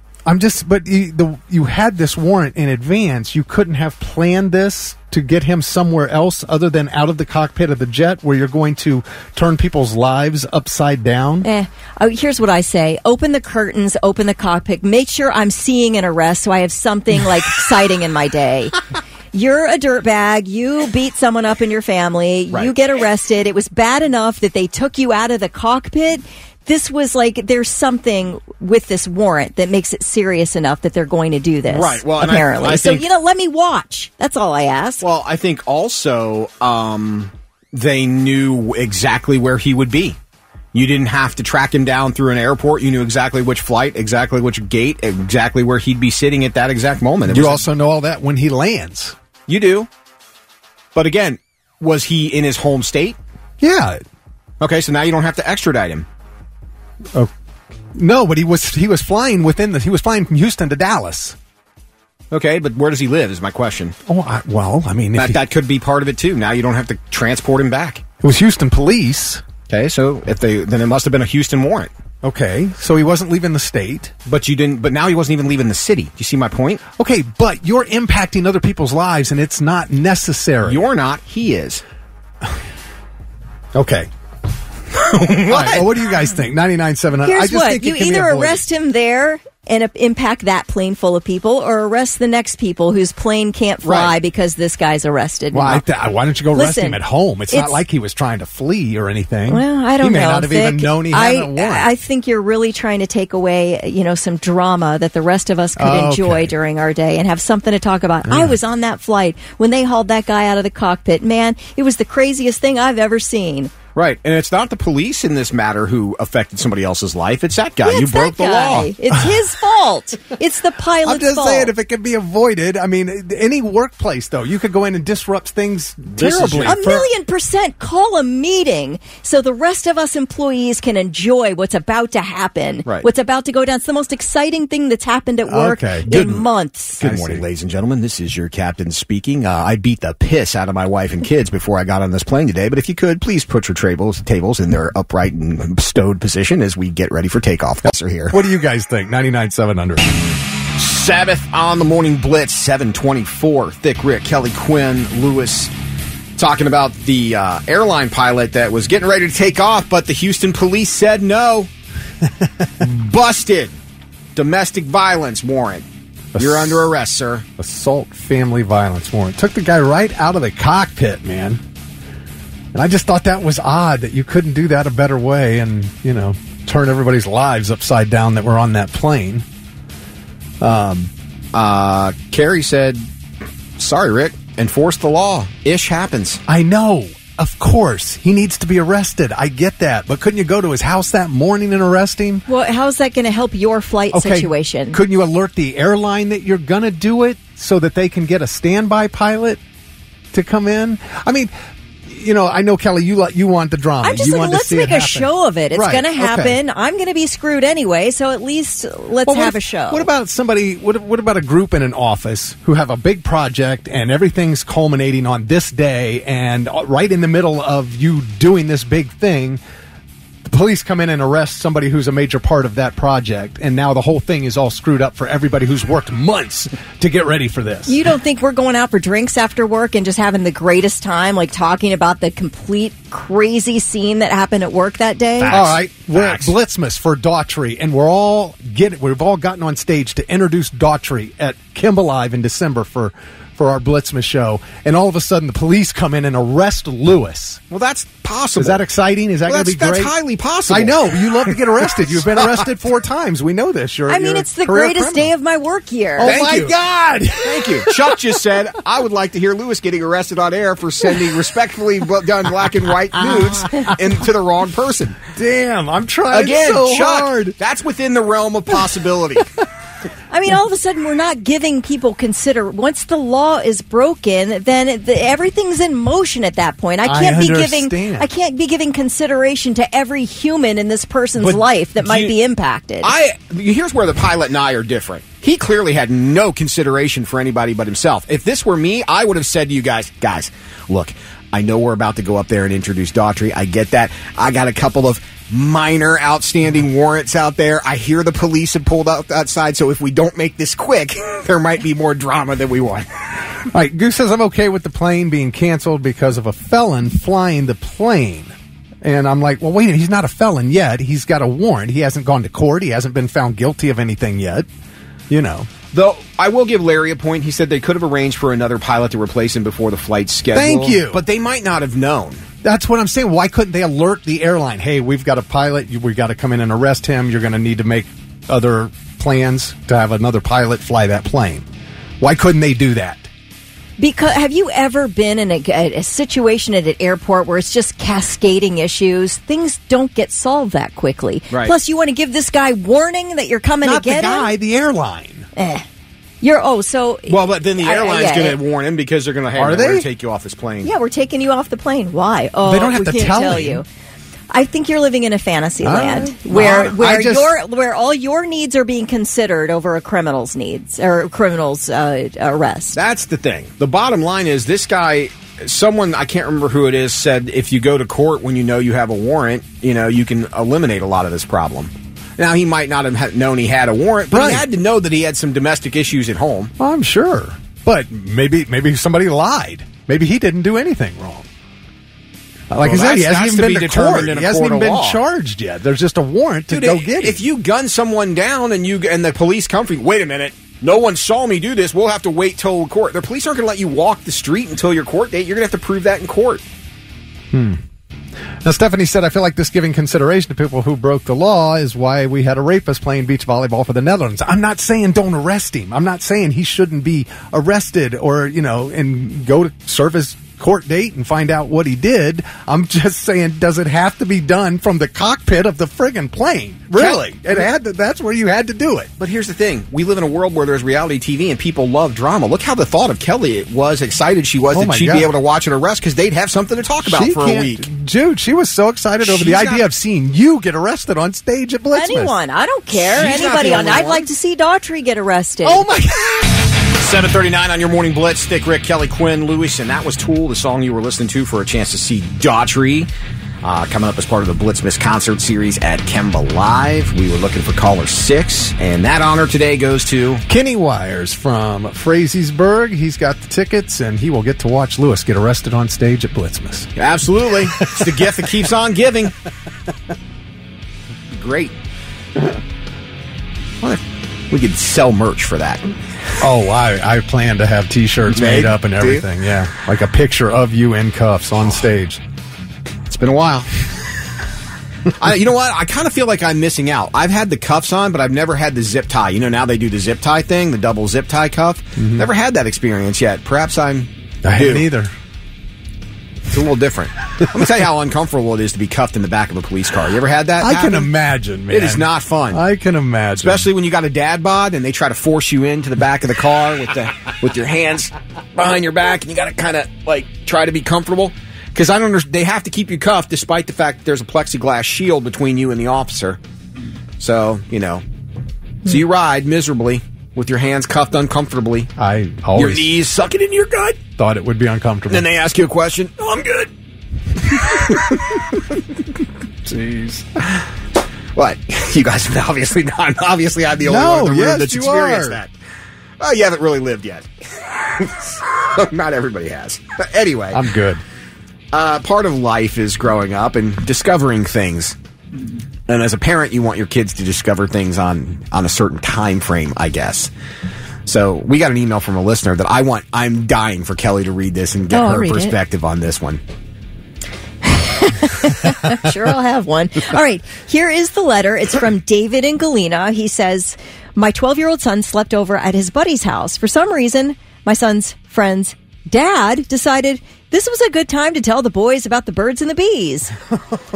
You had this warrant in advance. You couldn't have planned this to get him somewhere else other than out of the cockpit of the jet where you're going to turn people's lives upside down. Here's what I say. Open the curtains, open the cockpit. Make sure I'm seeing an arrest so I have something like exciting in my day. You're a dirtbag. You beat someone up in your family. Right. You get arrested. It was bad enough that they took you out of the cockpit. This was like, there's something with this warrant that makes it serious enough that they're going to do this. Right. Well, apparently. I think, let me watch. That's all I ask. Well, I think also they knew exactly where he would be. You didn't have to track him down through an airport. You knew exactly which flight, exactly which gate, exactly where he'd be sitting at that exact moment. You also know all that when he lands. You do. But again, was he in his home state? Yeah. Okay, so now you don't have to extradite him. Oh, no, but he was flying he was flying from Houston to Dallas. Okay, but where does he live is my question. That could be part of it too. Now you don't have to transport him back. It was Houston police. Okay, so then it must have been a Houston warrant. Okay, so he wasn't leaving the state. But now he wasn't even leaving the city. Do you see my point? Okay, but you're impacting other people's lives and it's not necessary. You're not, he is. Okay. What? Right, well, what do you guys think? 99.7. Here's what. You either arrest him there and impact that plane full of people, or arrest the next people whose plane can't fly because this guy's arrested. Well, why don't you go arrest him at home? It's not like he was trying to flee or anything. Well, I don't know. He may not have even known he had a warrant. I think you're really trying to take away, some drama that the rest of us could enjoy during our day and have something to talk about. Yeah. I was on that flight when they hauled that guy out of the cockpit. Man, it was the craziest thing I've ever seen. Right, and it's not the police in this matter who affected somebody else's life. It's that guy. You broke the law. It's his fault. It's the pilot's fault. I'm just saying, if it can be avoided, I mean, any workplace, though, you could go in and disrupt things terribly. 1,000,000% call a meeting so the rest of us employees can enjoy what's about to happen, what's about to go down. It's the most exciting thing that's happened at work in months. Good morning, ladies and gentlemen. This is your captain speaking. I beat the piss out of my wife and kids before I got on this plane today, but if you could, please put your tables in their upright and stowed position as we get ready for takeoff. Are here. What do you guys think? 99.7 under. Sabbath on the Morning Blitz, 7:24. Thick Rick, Kelly Quinn, Lewis, talking about the airline pilot that was getting ready to take off, but the Houston police said no. Busted. Domestic violence warrant. You're under arrest, sir. Assault family violence warrant. Took the guy right out of the cockpit, man. And I just thought that was odd that you couldn't do that a better way and, turn everybody's lives upside down that were on that plane. Carrie said, sorry, Rick, enforce the law. Ish happens. I know. Of course. He needs to be arrested. I get that. But couldn't you go to his house that morning and arrest him? Well, how's that going to help your flight situation? Couldn't you alert the airline that you're going to do it so that they can get a standby pilot to come in? I mean, I know, Kelly, you want the drama. I'm just like, let's make a show of it. It's going to happen. Okay. I'm going to be screwed anyway, so at least let's have a show. What about somebody, what about a group in an office who have a big project and everything's culminating on this day, and right in the middle of you doing this big thing, the police come in and arrest somebody who's a major part of that project, and now the whole thing is all screwed up for everybody who's worked months to get ready for this. You don't think we're going out for drinks after work and just having the greatest time, like talking about the complete crazy scene that happened at work that day? Facts. All right, we're at Blitzmas for Daughtry, and we've all gotten on stage to introduce Daughtry at Kimball Live in December for our Blitzmas show, and all of a sudden the police come in and arrest Lewis. Well, that's possible. Is that exciting? Is that going to be great? That's highly possible. I know. You love to get arrested. You've been arrested 4 times. We know this. It's the greatest day of my work year. Oh, my God. Thank you. Chuck just said, I would like to hear Lewis getting arrested on air for sending respectfully done black and white nudes to the wrong person. Damn, I'm trying Again, so Chuck, hard. That's within the realm of possibility. All of a sudden, we're not giving people once the law is broken, then everything's in motion at that point. I can't be giving consideration to every human in this person's life that might be impacted. Here's where the pilot and I are different. He clearly had no consideration for anybody but himself. If this were me, I would have said to you guys, look, I know we're about to go up there and introduce Daughtry. I get that. I got a couple of minor outstanding warrants out there. I hear the police have pulled up outside, so if we don't make this quick, there might be more drama than we want. All right, Goose says, I'm okay with the plane being canceled because of a felon flying the plane. And I'm like, well, wait a minute, he's not a felon yet. He's got a warrant. He hasn't gone to court. He hasn't been found guilty of anything yet. Though, I will give Larry a point. He said they could have arranged for another pilot to replace him before the flight's scheduled. Thank you. But they might not have known. That's what I'm saying. Why couldn't they alert the airline? Hey, we've got a pilot. We've got to come in and arrest him. You're going to need to make other plans to have another pilot fly that plane. Why couldn't they do that? Because have you ever been in a situation at an airport where it's just cascading issues? Things don't get solved that quickly. Right. Plus, you want to give this guy warning that you're coming to get him? Not the guy, the airline. Well, but then the airline's going to warn him because they're going to we're going to take you off this plane. Yeah, we're taking you off the plane. Why? Oh, they don't have to tell you. I think you're living in a fantasy land where all your needs are being considered over a criminal's needs or criminal's arrest. That's the thing. The bottom line is this guy, someone, I can't remember who it is, said if you go to court when you know you have a warrant, you can eliminate a lot of this problem. Now, he might not have known he had a warrant, but he had to know that he had some domestic issues at home. Well, I'm sure. But maybe somebody lied. Maybe he didn't do anything wrong. Like I said, he hasn't even been to court. He hasn't even been charged yet. There's just a warrant to go get him. If you gun someone down and the police come for you, wait a minute, no one saw me do this, we'll have to wait till court. The police aren't going to let you walk the street until your court date. You're going to have to prove that in court. Now, Stephanie said, I feel like this giving consideration to people who broke the law is why we had a rapist playing beach volleyball for the Netherlands. I'm not saying don't arrest him. I'm not saying he shouldn't be arrested or, and go to serve his court date and find out what he did. I'm just saying, does it have to be done from the cockpit of the friggin' plane? Really? That's where you had to do it. But here's the thing. We live in a world where there's reality TV and people love drama. Look how the thought of Kelly was excited she was that she'd be able to watch an arrest because they'd have something to talk about for a week. Dude, she was so excidted over the idea of seeing you get arrested on stage at Blitzmas. Anyone. I don't care. Anybody. I'd like to see Daughtry get arrested. Oh, my God. 7:39 on your Morning Blitz. Thick Rick, Kelly Quinn, Lewis, and that was Tool, the song you were listening to for a chance to see Daughtry. Coming up as part of the Blitzmas concert series at Kemba Live. We were looking for caller 6, and that honor today goes to Kenny Wires from Frazeysburg. He's got the tickets, and he will get to watch Lewis get arrested on stage at Blitzmas. Absolutely. It's the gift that keeps on giving. Great. What if we could sell merch for that? Oh, I plan to have T-shirts made up and everything. Yeah, like a picture of you in cuffs on stage. It's been a while. You know what? I kind of feel like I'm missing out. I've had the cuffs on, but I've never had the zip tie. You know, now they do the zip tie thing, the double zip tie cuff. Mm-hmm. Never had that experience yet. Perhaps I haven't either. It's a little different. Let me tell you how uncomfortable it is to be cuffed in the back of a police car. You ever had that? I can imagine, man. It is not fun. I can imagine. Especially when you got a dad bod and they try to force you into the back of the car with your hands behind your back and you got to kind of like try to be comfortable. Because they have to keep you cuffed despite the fact that there's a plexiglass shield between you and the officer. So, so you ride miserably with your hands cuffed uncomfortably. I always... Your knees sucking in your gut. Thought it would be uncomfortable. Then they ask you a question. Oh, I'm good. Jeez. What? You guys have obviously not. Obviously, I'm the only one in the room that's experienced that. Well, you haven't really lived yet. Not everybody has. But anyway. I'm good. Part of life is growing up and discovering things. And as a parent, you want your kids to discover things on a certain time frame, I guess. So we got an email from a listener that I'm dying for Kelly to read this and get her perspective on this one. Sure, I'll have one. All right, here is the letter. It's from David in Galena. He says, my 12-year-old son slept over at his buddy's house. For some reason, my son's friend's dad decided this was a good time to tell the boys about the birds and the bees.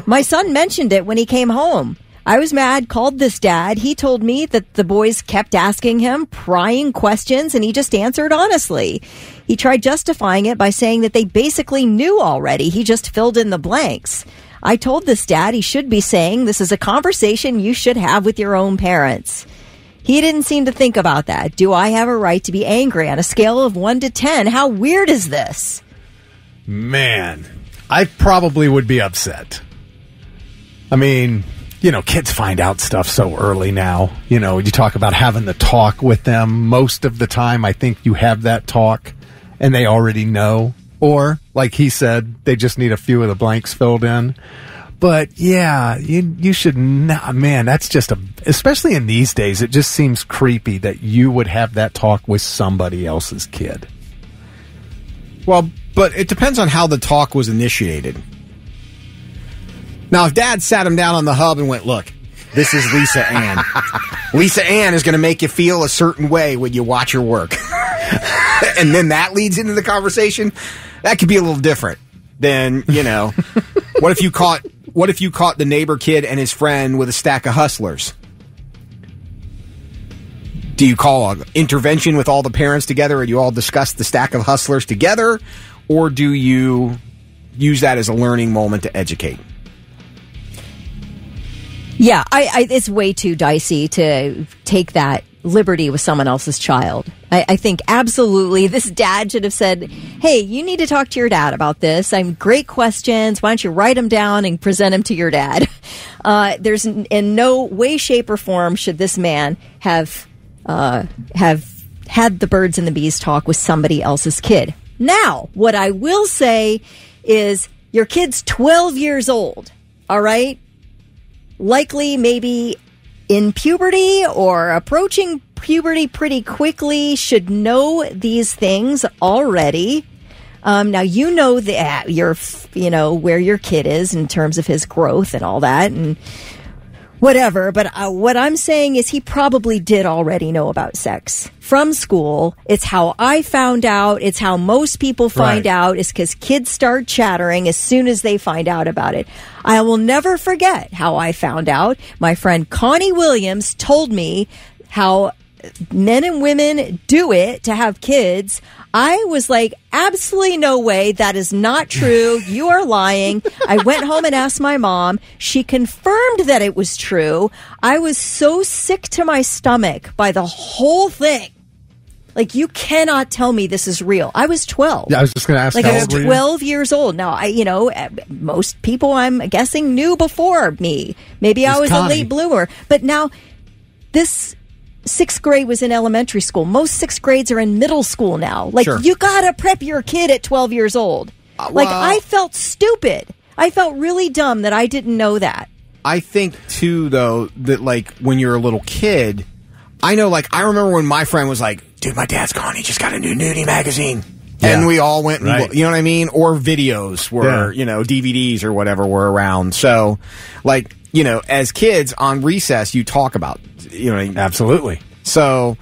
My son mentioned it when he came home. I was mad, called this dad. He told me that the boys kept asking him prying questions, and he just answered honestly. He tried justifying it by saying that they basically knew already. He just filled in the blanks. I told this dad he should be saying this is a conversation you should have with your own parents. He didn't seem to think about that. Do I have a right to be angry on a scale of 1 to 10? How weird is this? Man, I probably would be upset. I mean, kids find out stuff so early now. You talk about having the talk with them. Most of the time, I think you have that talk and they already know. Or, like he said, they just need a few of the blanks filled in. But, yeah, you should not. Man, that's just especially in these days, it just seems creepy that you would have that talk with somebody else's kid. Well, but it depends on how the talk was initiated. Now, if Dad sat him down on the hub and went, look, this is Lisa Ann. Lisa Ann is going to make you feel a certain way when you watch her work. And then that leads into the conversation. That could be a little different than, what if you caught the neighbor kid and his friend with a stack of Hustlers? Do you call an intervention with all the parents together and you all discuss the stack of Hustlers together? Or do you use that as a learning moment to educate? Yeah, it's way too dicey to take that liberty with someone else's child. I think absolutely this dad should have said, hey, you need to talk to your dad about this. Great questions. Why don't you write them down and present them to your dad? There's in no way, shape, or form should this man have had the birds and the bees talk with somebody else's kid. Now, what I will say is your kid's 12 years old, all right? Likely maybe in puberty or approaching puberty pretty quickly, should know these things already. Now, where your kid is in terms of his growth and all that and whatever. But what I'm saying is he probably did already know about sex from school. It's how I found out. It's how most people find out, is because kids start chattering as soon as they find out about it. I will never forget how I found out. My friend Connie Williams told me how men and women do it to have kids. I was like, absolutely no way. That is not true. You are lying. I went home and asked my mom. She confirmed that it was true. I was so sick to my stomach by the whole thing. Like, you cannot tell me this is real. I was 12. Yeah, I was just going to ask. Like, I was 12 years old. Now, most people I'm guessing knew before me. Maybe I was a late bloomer. But now, this 6th grade was in elementary school. Most 6th grades are in middle school now. Like, sure. You gotta prep your kid at 12 years old. Like, I felt stupid. I felt really dumb that I didn't know that. I think, too, though, that, like, when you're a little kid, I know, like, I remember when my friend was like, dude, my dad's gone. He just got a new nudie magazine. Yeah. And we all went, and, Right. you know what I mean? Or videos were, DVDs or whatever were around. So, like, as kids on recess, you talk about, Absolutely. So,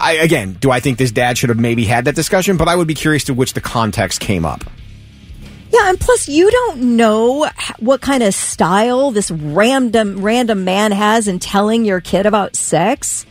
do I think this dad should have maybe had that discussion? But I would be curious to which the context came up. Yeah, and plus you don't know what kind of style this random man has in telling your kid about sex.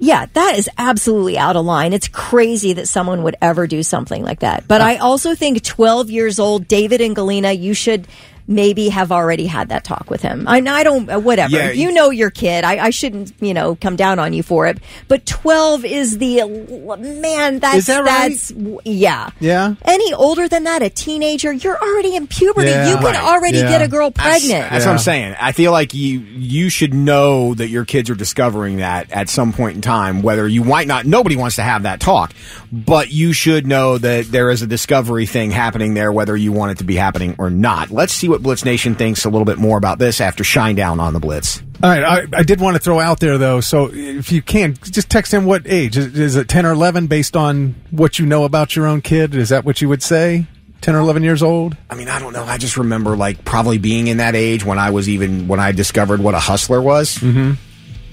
Yeah, that is absolutely out of line. It's crazy that someone would ever do something like that. But I also think 12 years old, David and Galena, you should maybe have already had that talk with him. I don't, whatever. Yeah, you know your kid. I shouldn't, come down on you for it. But 12 is man, that's, Is that right? that's, yeah. Yeah. Any older than that, a teenager, you're already in puberty. Yeah. You can Right. already Yeah. get a girl pregnant. That's what I'm saying. I feel like you should know that your kids are discovering that at some point in time, whether you might not, nobody wants to have that talk, but you should know that there is a discovery thing happening there, whether you want it to be happening or not. Let's see what Blitz Nation thinks a little bit more about this after Shinedown on the Blitz. All right, I did want to throw out there, though, so if you can, just text him what age. Is it 10 or 11 based on what you know about your own kid? Is that what you would say? 10 or 11 years old? I mean, I don't know. I just remember, probably being in that age when I discovered what a hustler was. Mm-hmm.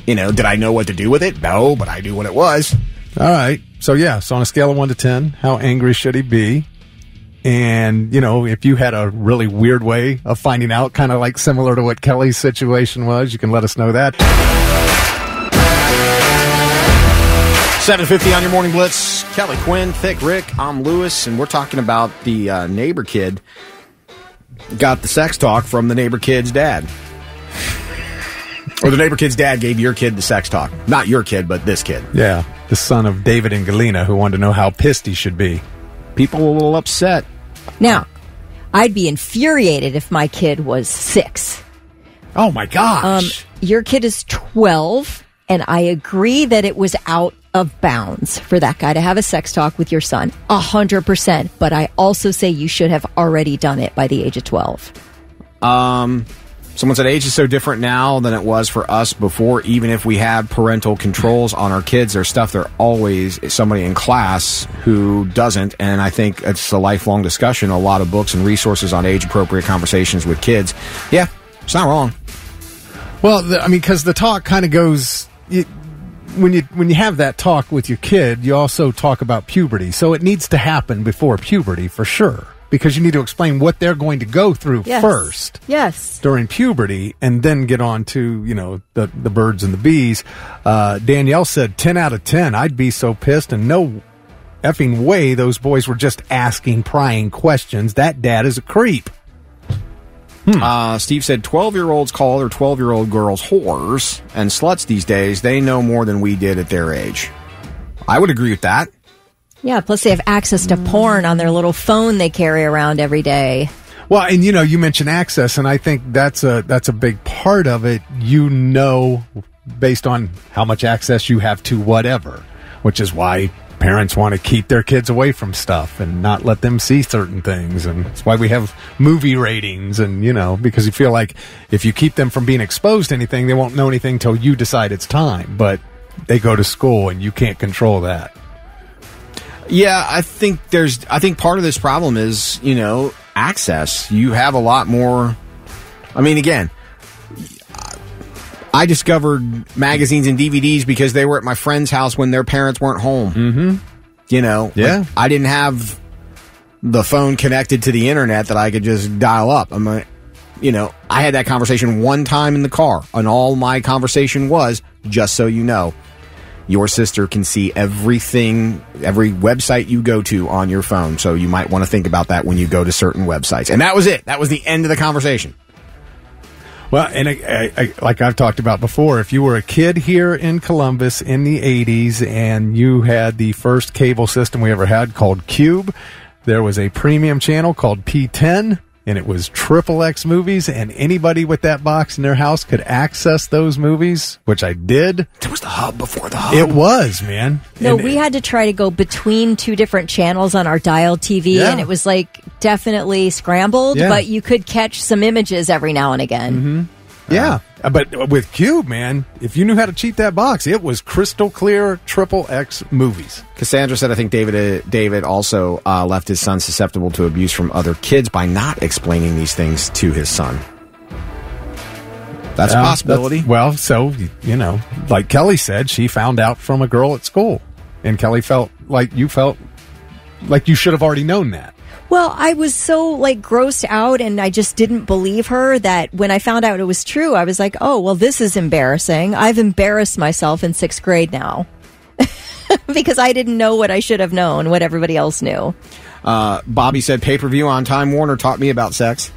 Did I know what to do with it? No, but I knew what it was. All right. So on a scale of 1 to 10, how angry should he be? And, if you had a really weird way of finding out, kind of like similar to what Kelly's situation was, you can let us know that. 7:50 on your Morning Blitz. Kelly Quinn, Thick Rick, I'm Lewis, and we're talking about the neighbor kid got the sex talk from the neighbor kid's dad. Or the neighbor kid's dad gave your kid the sex talk. Not your kid, but this kid. Yeah, the son of David and Galena, who wanted to know how pissed he should be. People a little upset. Now, I'd be infuriated if my kid was 6. Oh, my gosh. Your kid is 12, and I agree that it was out of bounds for that guy to have a sex talk with your son. 100%. But I also say you should have already done it by the age of 12. Someone said age is so different now than it was for us before. Even if we have parental controls on our kids, there's stuff there always somebody in class who doesn't. And I think it's a lifelong discussion. A lot of books and resources on age-appropriate conversations with kids. Yeah, it's not wrong. Well, because the talk kind of goes... When you have that talk with your kid, you also talk about puberty. So it needs to happen before puberty, for sure. Because you need to explain what they're going to go through first. Yes. During puberty, and then get on to, the birds and the bees. Danielle said 10 out of 10. I'd be so pissed, and no effing way those boys were just asking prying questions. That dad is a creep. Steve said 12-year-olds call other 12-year-old girls whores and sluts these days. They know more than we did at their age. I would agree with that. Yeah, plus they have access to porn on their little phone they carry around every day. Well, and you mentioned access, and I think that's a big part of it. Based on how much access you have to whatever, which is why parents want to keep their kids away from stuff and not let them see certain things, and that's why we have movie ratings, and because you feel like if you keep them from being exposed to anything, they won't know anything until you decide it's time. But they go to school, and you can't control that. Yeah, I think part of this problem is, access. You have a lot more. I mean, again, I discovered magazines and DVDs because they were at my friend's house when their parents weren't home. Mm-hmm. Yeah. I didn't have the phone connected to the internet that I could just dial up. I had that conversation one time in the car, and all my conversation was, just so you know, your sister can see everything, every website you go to on your phone. So you might want to think about that when you go to certain websites. And that was it. That was the end of the conversation. Well, and I, like I've talked about before, if you were a kid here in Columbus in the 80s and you had the first cable system we ever had called Cube, there was a premium channel called P10. And it was XXX movies, and anybody with that box in their house could access those movies, which I did. There was the hub before the hub. It was, man. No, we had to try to go between 2 different channels on our dial TV, and it was definitely scrambled, but you could catch some images every now and again. Yeah, but with Cube, man, if you knew how to cheat that box, it was crystal clear XXX movies. Cassandra said, I think David also left his son susceptible to abuse from other kids by not explaining these things to his son. That's a possibility. So, like Kelly said, she found out from a girl at school. And Kelly felt like you should have already known that. Well, I was so grossed out, and I just didn't believe her that when I found out it was true, I was like, oh, well, this is embarrassing. I've embarrassed myself in 6th grade now because I didn't know what I should have known, what everybody else knew. Bobby said, pay-per-view on Time Warner taught me about sex.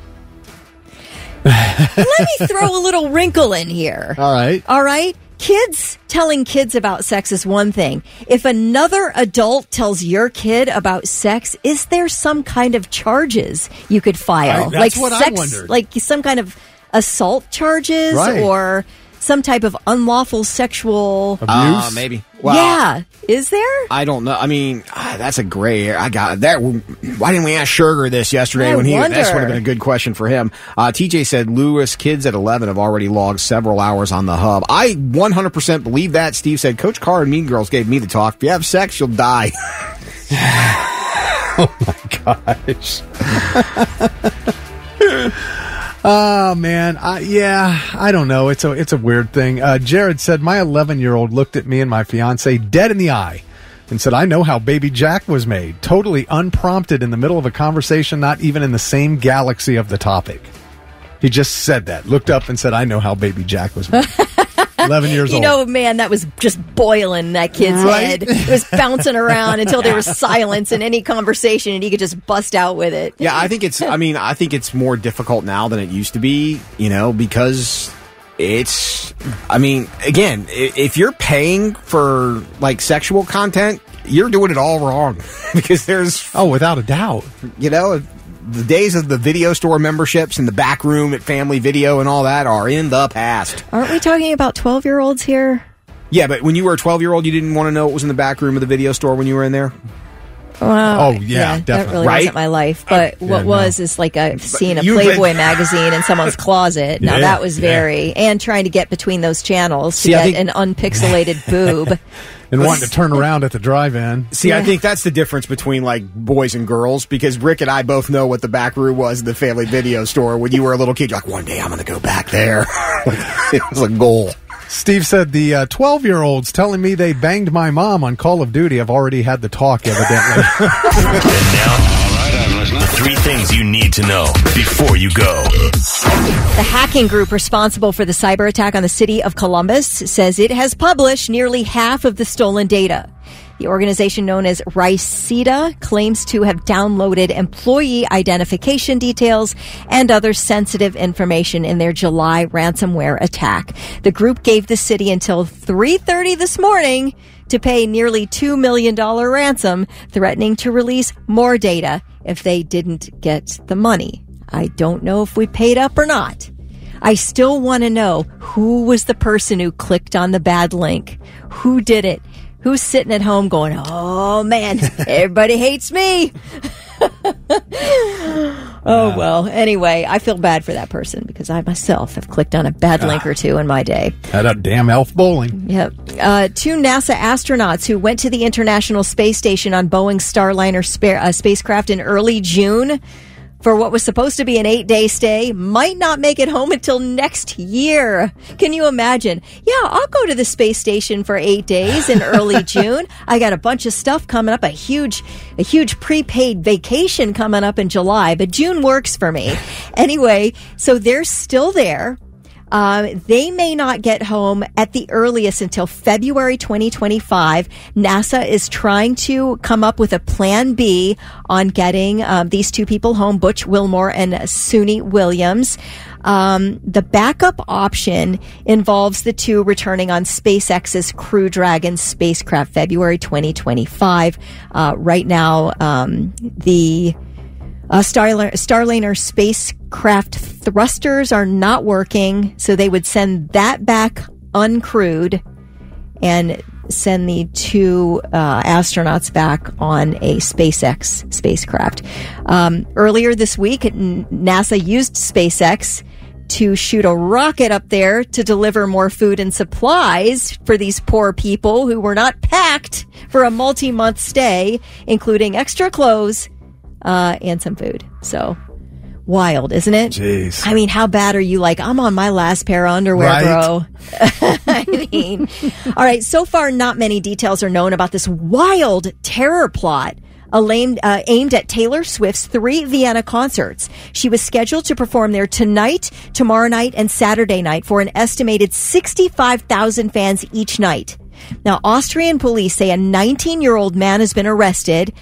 Let me throw a little wrinkle in here. All right. Kids telling kids about sex is one thing. If another adult tells your kid about sex, is there some kind of charges you could file? That's what I wondered. Like some kind of assault charges or some type of unlawful sexual abuse? Maybe. Well, yeah. Is there? I don't know. I mean, that's a gray area. I got that. Why didn't we ask Sugar this yesterday when this would have been a good question for him. TJ said Lewis kids at 11 have already logged several hours on the hub. I 100% believe that. Steve said Coach Carr and Mean Girls gave me the talk. If you have sex, you'll die. Oh my gosh. Oh man, I don't know. It's a weird thing. Jared said my 11-year-old looked at me and my fiance dead in the eye and said, "I know how Baby Jack was made." Totally unprompted in the middle of a conversation, not even in the same galaxy of the topic. He just said that, looked up and said, "I know how Baby Jack was made." 11 years old. Man, that was just boiling in that kid's head. It was bouncing around until there was silence in any conversation, and he could just bust out with it. Yeah, I think it's more difficult now than it used to be, because again, if you're paying for sexual content, you're doing it all wrong because there's without a doubt, the days of the video store memberships and the back room at Family Video and all that are in the past. Aren't we talking about 12-year-olds here? Yeah, but when you were a 12-year-old, you didn't want to know what was in the back room of the video store when you were in there? Well, definitely. That really wasn't my life. But is I've seen a Playboy magazine in someone's closet. Now, that was and trying to get between those channels to get an unpixelated boob. And wanting to turn around at the drive-in. See, I think that's the difference between boys and girls, because Rick and I both know what the back room was in the Family Video store. When you were a little kid, you're like, one day I'm going to go back there. It was a goal. Steve said the 12-year-olds telling me they banged my mom on Call of Duty have already had the talk, evidently. And now, all right, I'm listening. 3 things you need to know before you go. The hacking group responsible for the cyber attack on the city of Columbus says it has published nearly half of the stolen data. The organization known as Riceta claims to have downloaded employee identification details and other sensitive information in their July ransomware attack. The group gave the city until 3:30 this morning to pay nearly $2 million ransom, threatening to release more data if they didn't get the money. I don't know if we paid up or not. I still want to know who was the person who clicked on the bad link. Who did it? Who's sitting at home going, oh, man, everybody hates me. Oh, well, anyway, I feel bad for that person because I myself have clicked on a bad link or two in my day. Had a damn elf bowling. Yep. 2 NASA astronauts who went to the International Space Station on Boeing's Starliner spacecraft in early June for what was supposed to be an 8-day stay might not make it home until next year. Can you imagine? Yeah, I'll go to the space station for 8 days in early June. I got a bunch of stuff coming up, a huge prepaid vacation coming up in July, but June works for me. Anyway, so they're still there. They may not get home at the earliest until February 2025. NASA is trying to come up with a plan B on getting these 2 people home, Butch Wilmore and Suni Williams. The backup option involves the 2 returning on SpaceX's Crew Dragon spacecraft February 2025. Right now, the Starliner spacecraft thrusters are not working, so they would send that back uncrewed and send the 2 astronauts back on a SpaceX spacecraft. Earlier this week, NASA used SpaceX to shoot a rocket up there to deliver more food and supplies for these poor people who were not packed for a multi-month stay, including extra clothes and some food. So wild, isn't it? Jeez. I mean, how bad are you? Like, I'm on my last pair of underwear, right? Bro. I mean, all right. So far, not many details are known about this wild terror plot aimed at Taylor Swift's 3 Vienna concerts. She was scheduled to perform there tonight, tomorrow night, and Saturday night for an estimated 65,000 fans each night. Now, Austrian police say a 19-year-old man has been arrested.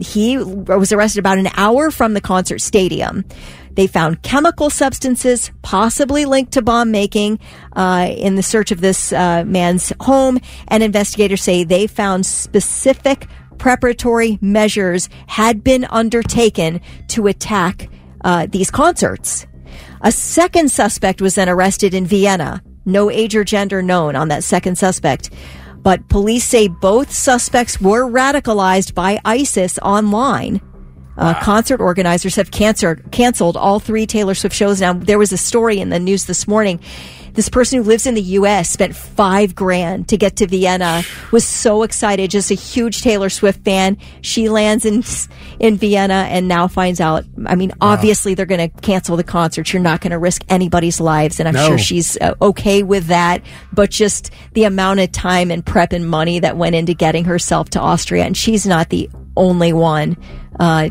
He was arrested about an hour from the concert stadium. They found chemical substances possibly linked to bomb making in the search of this man's home, and investigators say they found specific preparatory measures had been undertaken to attack these concerts. A second suspect was then arrested in Vienna. No age or gender known on that second suspect. But police say both suspects were radicalized by ISIS online. Concert organizers have canceled all 3 Taylor Swift shows. Now, there was a story in the news this morning. This person who lives in the U.S. spent $5,000 to get to Vienna, was so excited, just a huge Taylor Swift fan. She lands in Vienna and now finds out, I mean, obviously they're going to cancel the concert. You're not going to risk anybody's lives. And I'm sure she's okay with that. But just the amount of time and prep and money that went into getting herself to Austria. And she's not the only one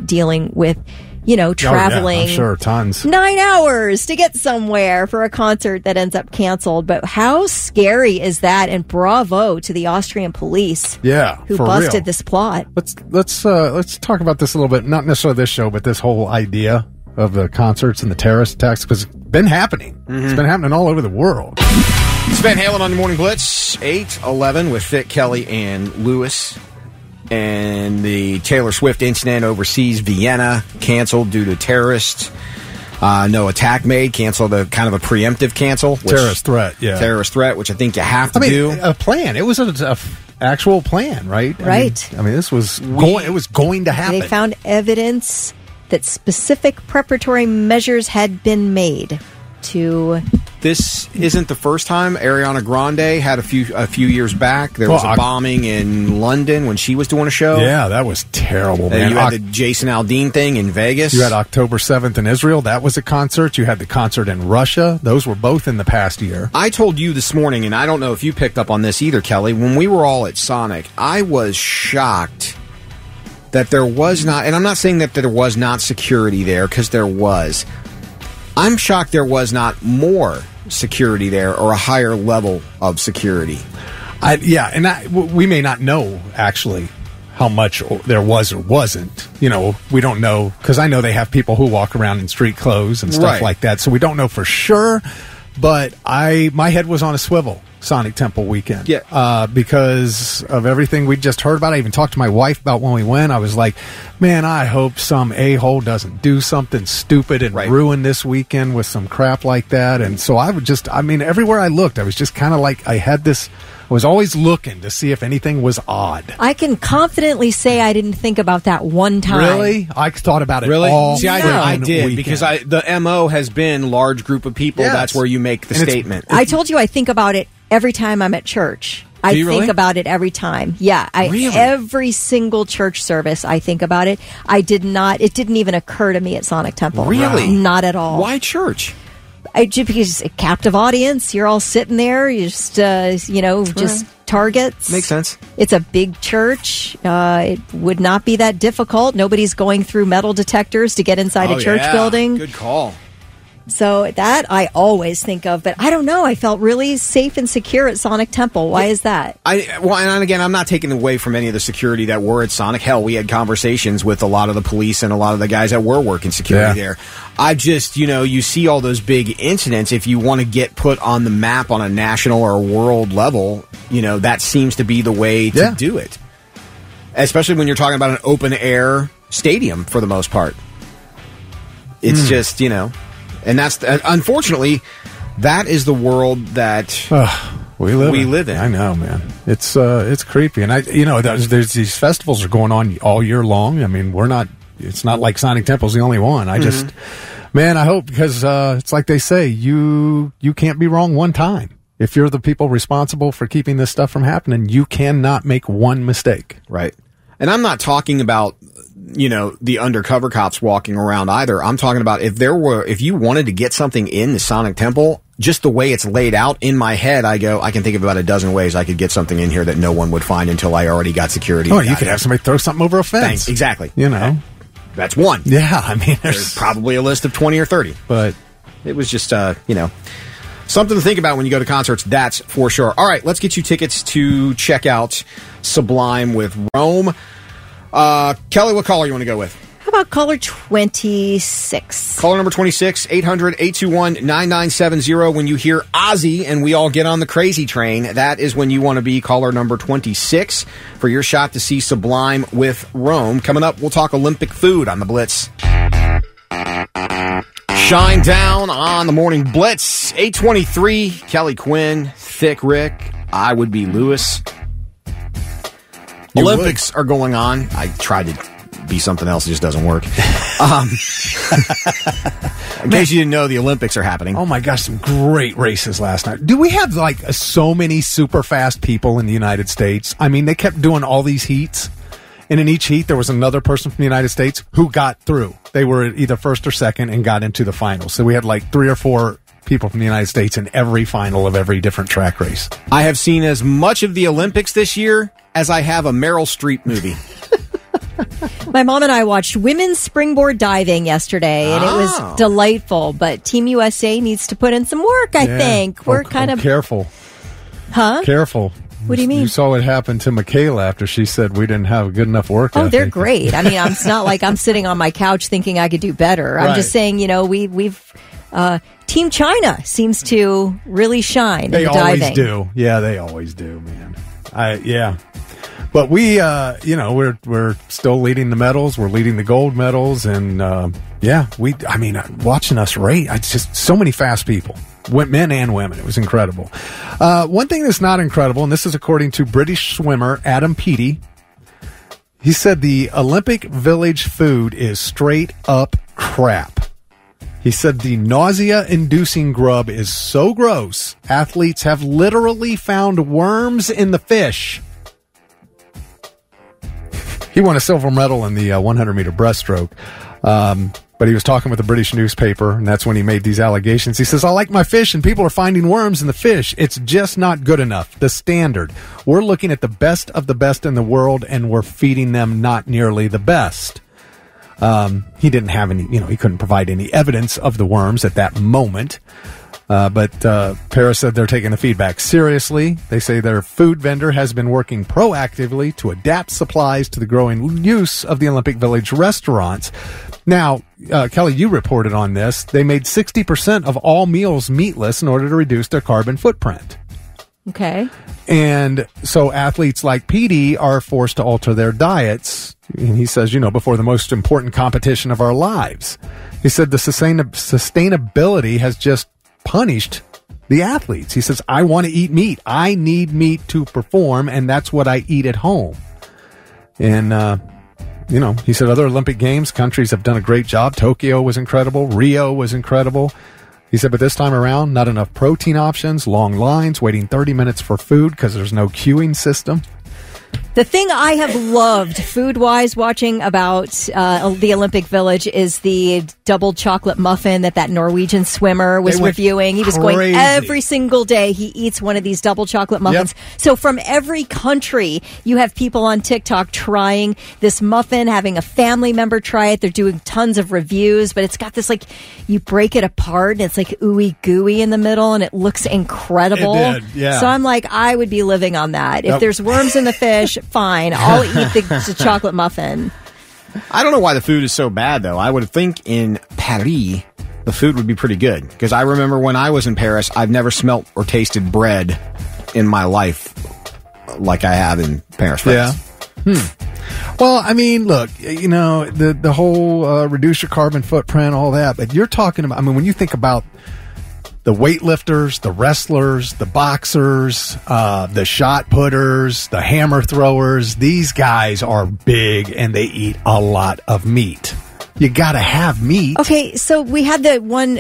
dealing with, traveling. I'm sure, tons. 9 hours to get somewhere for a concert that ends up canceled. But how scary is that? And bravo to the Austrian police. Yeah, who busted this plot. Let's talk about this a little bit. Not necessarily this show, but this whole idea of the concerts and the terrorist attacks, because it's been happening. Mm-hmm. It's been happening all over the world. It's Van Halen on the Morning Blitz, 8:11 with Fit, Kelly, and Lewis. And the Taylor Swift incident overseas, Vienna, canceled due to terrorists. No attack made, canceled, a kind of a preemptive cancel. Terrorist threat, yeah. Terrorist threat, which I think you have to do. A plan. It was an actual plan, right? Right. I mean this was it was going to happen. They found evidence that specific preparatory measures had been made to... This isn't the first time. Ariana Grande had a few years back. There was a bombing in London when she was doing a show. Yeah, that was terrible, man. You had the Jason Aldean thing in Vegas. You had October 7th in Israel. That was a concert. You had the concert in Russia. Those were both in the past year. I told you this morning, and I don't know if you picked up on this either, Kelly, when we were all at Sonic, I was shocked that there was not, and I'm not saying that there was not security there, because there was. I'm shocked there was not more security there or a higher level of security. We may not know, actually, how much there was or wasn't. We don't know, because I know they have people who walk around in street clothes and stuff like that, so we don't know for sure. But my head was on a swivel Sonic Temple weekend. Yeah. Because of everything we just heard about. I even talked to my wife about when we went. I was like, man, I hope some a-hole doesn't do something stupid and ruin this weekend with some crap like that. And so I would everywhere I looked, I was just kind of like, I was always looking to see if anything was odd. I can confidently say I didn't think about that one time. Really? I thought about it all. See, I did, weekend. Because the MO has been large group of people. Yes. That's where you make the statement. I told you I think about it every time I'm at church. I think about it every time. Yeah. Every single church service, I think about it. It didn't even occur to me at Sonic Temple. Really? Not at all. Why church? Because a captive audience, you're all sitting there, you just targets. Makes sense. It's a big church. It would not be that difficult. Nobody's going through metal detectors to get inside a church building. Good call. So that I always think of, but I don't know. I felt really safe and secure at Sonic Temple. Why is that? And again, I'm not taking away from any of the security that were at Sonic. Hell, we had conversations with a lot of the police and a lot of the guys that were working security there. I just, you see all those big incidents. If you want to get put on the map on a national or world level, that seems to be the way to do it. Especially when you're talking about an open air stadium for the most part. It's just, and that's, unfortunately, that is the world that we live in. I know, man. It's creepy. And there's these festivals are going on all year long. I mean, it's not like Sonic Temple's the only one. Man, I hope, because it's like they say, you can't be wrong one time. If you're the people responsible for keeping this stuff from happening, you cannot make one mistake. Right. And I'm not talking about, the undercover cops walking around either. I'm talking about if you wanted to get something in the Sonic Temple, just the way it's laid out in my head, I can think of about a dozen ways I could get something in here that no one would find until I already got security. Oh, you could have somebody throw something over a fence. Thanks. Exactly. That's one. Yeah, I mean, there's probably a list of 20 or 30. But it was just, something to think about when you go to concerts, that's for sure. All right, let's get you tickets to check out Sublime with Rome. Kelly, what caller you want to go with? How about caller 26? Caller number 26, 800-821-9970. When you hear Ozzy and we all get on the crazy train, that is when you want to be caller number 26 for your shot to see Sublime with Rome. Coming up, we'll talk Olympic food on the Blitz. Shine down on the morning Blitz. 823, Kelly Quinn, Thick Rick, I would be Lewis. Olympics are going on. I tried to be something else, it just doesn't work. In case you didn't know, the Olympics are happening. Oh my gosh, some great races last night. Do we have so many super fast people in the United States? I mean, they kept doing all these heats. And in each heat, there was another person from the United States who got through. They were either first or second and got into the finals. So we had 3 or 4 people from the United States in every final of every different track race. I have seen as much of the Olympics this year as I have a Meryl Streep movie. My mom and I watched women's springboard diving yesterday, and it was delightful. But Team USA needs to put in some work, I think. We're kind of... Careful. Huh? Careful. What do you mean? You saw what happened to Michaela after she said we didn't have a good enough work ethic. Oh, they're great. I mean, it's not like I'm sitting on my couch thinking I could do better. Right. I'm just saying, we've Team China seems to really shine in the diving. They always do. Yeah, they always do, man. But we, we're still leading the medals. We're leading the gold medals, and watching us race, it's just so many fast people. Men and women. It was incredible. One thing that's not incredible, and this is according to British swimmer Adam Peaty, he said the Olympic Village food is straight up crap. He said the nausea-inducing grub is so gross, athletes have literally found worms in the fish. He won a silver medal in the 100-meter breaststroke. But he was talking with a British newspaper, and that's when he made these allegations. He says, I like my fish, and people are finding worms in the fish. It's just not good enough. The standard. We're looking at the best of the best in the world, and we're feeding them not nearly the best. He didn't have any, he couldn't provide any evidence of the worms at that moment. But Paris said they're taking the feedback seriously. They say their food vendor has been working proactively to adapt supplies to the growing use of the Olympic Village restaurants. Now, Kelly, you reported on this. They made 60% of all meals meatless in order to reduce their carbon footprint. Okay. And so athletes like PD are forced to alter their diets. And he says, before the most important competition of our lives. He said the sustainability has just punished the athletes. He says, I want to eat meat. I need meat to perform, and that's what I eat at home. And, he said other Olympic Games countries have done a great job. Tokyo was incredible. Rio was incredible. He said, but this time around, not enough protein options, long lines, waiting 30 minutes for food because there's no queuing system. The thing I have loved food-wise watching about the Olympic Village is the double chocolate muffin that Norwegian swimmer was reviewing. He was going every single day. He eats one of these double chocolate muffins. Yep. So from every country, you have people on TikTok trying this muffin, having a family member try it. They're doing tons of reviews, but it's got this, you break it apart, and it's ooey gooey in the middle, and it looks incredible. It did, yeah. So I'm I would be living on that. If there's worms in the fish, fine. I'll eat the chocolate muffin. I don't know why the food is so bad, though. I would think in Paris, the food would be pretty good. Because I remember when I was in Paris, I've never smelt or tasted bread in my life like I have in Paris, France. Yeah. Well, I mean, look, the whole reduce your carbon footprint, all that. But you're talking about, when you think about the weightlifters, the wrestlers, the boxers, the shot putters, the hammer throwers, these guys are big and they eat a lot of meat. you got to have meat. Okay, so we had the one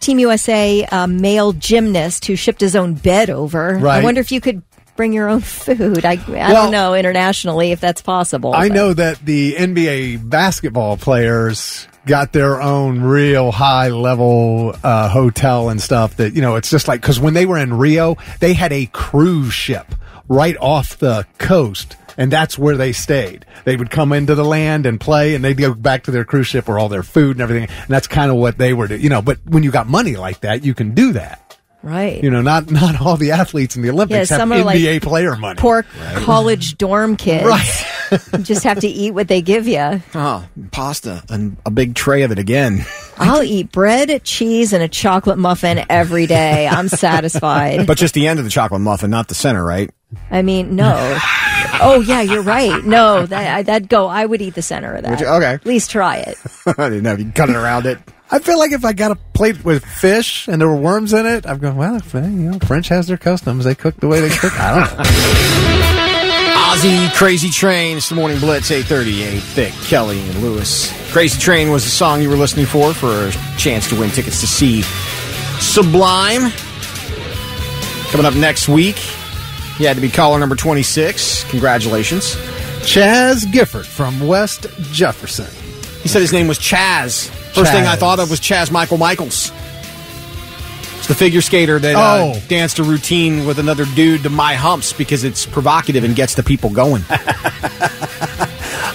Team USA male gymnast who shipped his own bed over. Right. I wonder if you could bring your own food. I don't know internationally if that's possible. I know that the NBA basketball players got their own real high level hotel and stuff that, it's just like, because when they were in Rio, they had a cruise ship right off the coast. And that's where they stayed. They would come into the land and play, and they'd go back to their cruise ship where all their food and everything. And that's kind of what they were doing. But when you got money like that, you can do that. Right. Not all the athletes in the Olympics have NBA player money. Poor college dorm kids. Right. You just have to eat what they give you. Oh, pasta and a big tray of it again. I'll eat bread, cheese, and a chocolate muffin every day. I'm satisfied. But just the end of the chocolate muffin, not the center, right? I mean, no. Oh, yeah, you're right. No, I would eat the center of that. Would you? Okay. At least try it. I didn't know if you cut it around it. I feel like if I got a plate with fish and there were worms in it, I'm going, well, French has their customs. They cook the way they cook. I don't know. Ozzy, Crazy Train. It's the Morning Blitz, 8:38. Thick, Kelly, and Lewis. Crazy Train was the song you were listening for a chance to win tickets to see Sublime. Coming up next week, you had to be caller number 26. Congratulations. Chaz Gifford from West Jefferson. He said his name was Chaz. First thing I thought of was Chaz Michaels. It's the figure skater that danced a routine with another dude to My Humps because it's provocative and gets the people going.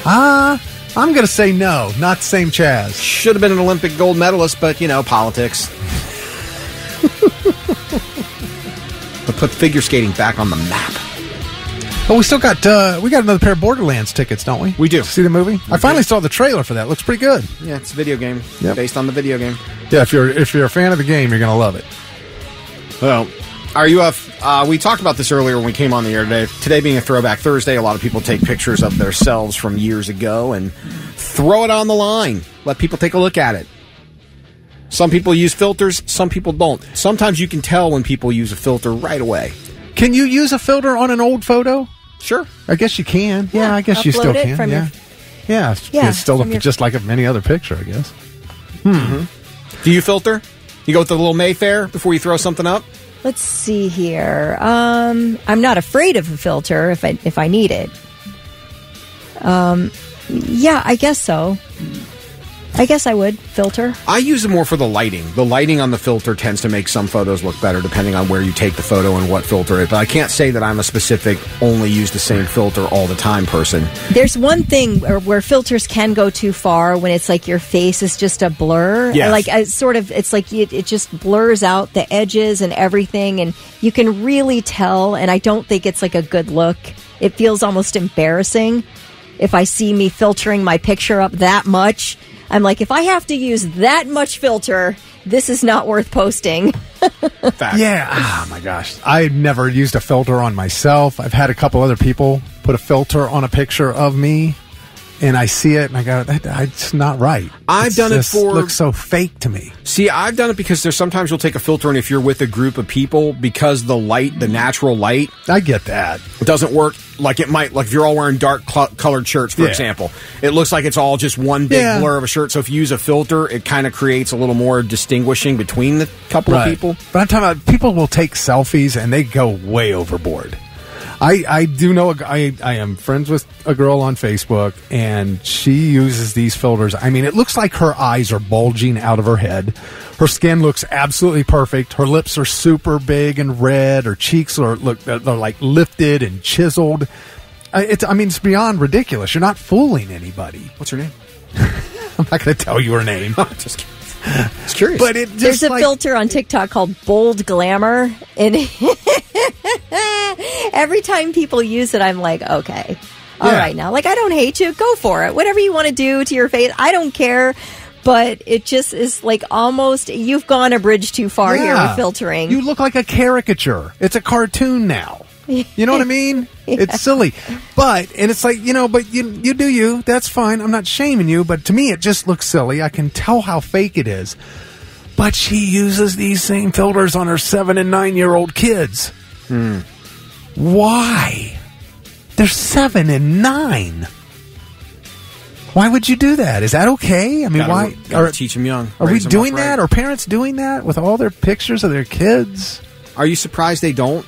I'm going to say no, not the same Chaz. Should have been an Olympic gold medalist, but, politics. But put figure skating back on the map. But we still got another pair of Borderlands tickets, don't we? We do. See the movie? I finally saw the trailer for that. Looks pretty good. Yeah, it's a video game. Yep. Based on the video game. Yeah, if you're a fan of the game, you're going to love it. Well, we talked about this earlier when we came on the air today. Today being a Throwback Thursday, a lot of people take pictures of themselves from years ago and throw it on the line. Let people take a look at it. Some people use filters, some people don't. Sometimes you can tell when people use a filter right away. Can you use a filter on an old photo? Sure. I guess you can. Yeah, I guess you still can. From yeah, it still look just like any other picture, I guess. Mm-hmm. Do you filter? You go with the little Mayfair before you throw something up? Let's see here. I'm not afraid of a filter if I need it. Yeah, I guess so. I guess I would filter. I use it more for the lighting. The lighting on the filter tends to make some photos look better depending on where you take the photo and what filter it. But I can't say that I'm a specific only use the same filter all the time person. There's one thing where filters can go too far when it's like your face is just a blur. Yes. Like it's like it just blurs out the edges and everything, and you can really tell. And I don't think it's like a good look. It feels almost embarrassing if I see me filtering my picture up that much. I'm like, if I have to use that much filter, this is not worth posting. Yeah. Oh, my gosh. I've never used a filter on myself. I've had a couple other people put a filter on a picture of me, and I see it, and I go, it's not right. I've done it for... It looks so fake to me. See, I've done it because there's sometimes you'll take a filter, and if you're with a group of people, because the light, the natural light... I get that. It doesn't work like it might, like if you're all wearing dark colored shirts, for example. It looks like it's all just one big blur of a shirt, so if you use a filter, it kind of creates a little more distinguishing between the couple of people. But I'm talking about people will take selfies, and they go way overboard. I do know I am friends with a girl on Facebook, and she uses these filters. I mean, it looks like her eyes are bulging out of her head. Her skin looks absolutely perfect. Her lips are super big and red. Her cheeks they're like lifted and chiseled. It's beyond ridiculous. You're not fooling anybody. What's her name? I'm not going to tell you her name. Just kidding. It's curious. But there's a filter on TikTok called Bold Glamour, and every time people use it, I'm like, okay, all right now. Like, I don't hate you. Go for it. Whatever you want to do to your face, I don't care. But it just is like almost, you've gone a bridge too far here with filtering. You look like a caricature. It's a cartoon now. You know what I mean? It's silly. And it's like, but you do you. That's fine. I'm not shaming you. But to me, it just looks silly. I can tell how fake it is. But she uses these same filters on her 7 and 9-year-old kids. Why? They're 7 and 9. Why would you do that? Is that okay? I mean, why? Gotta teach them young. Are we Raise them doing upright. that? Are parents doing that with all their pictures of their kids? Are you surprised they don't?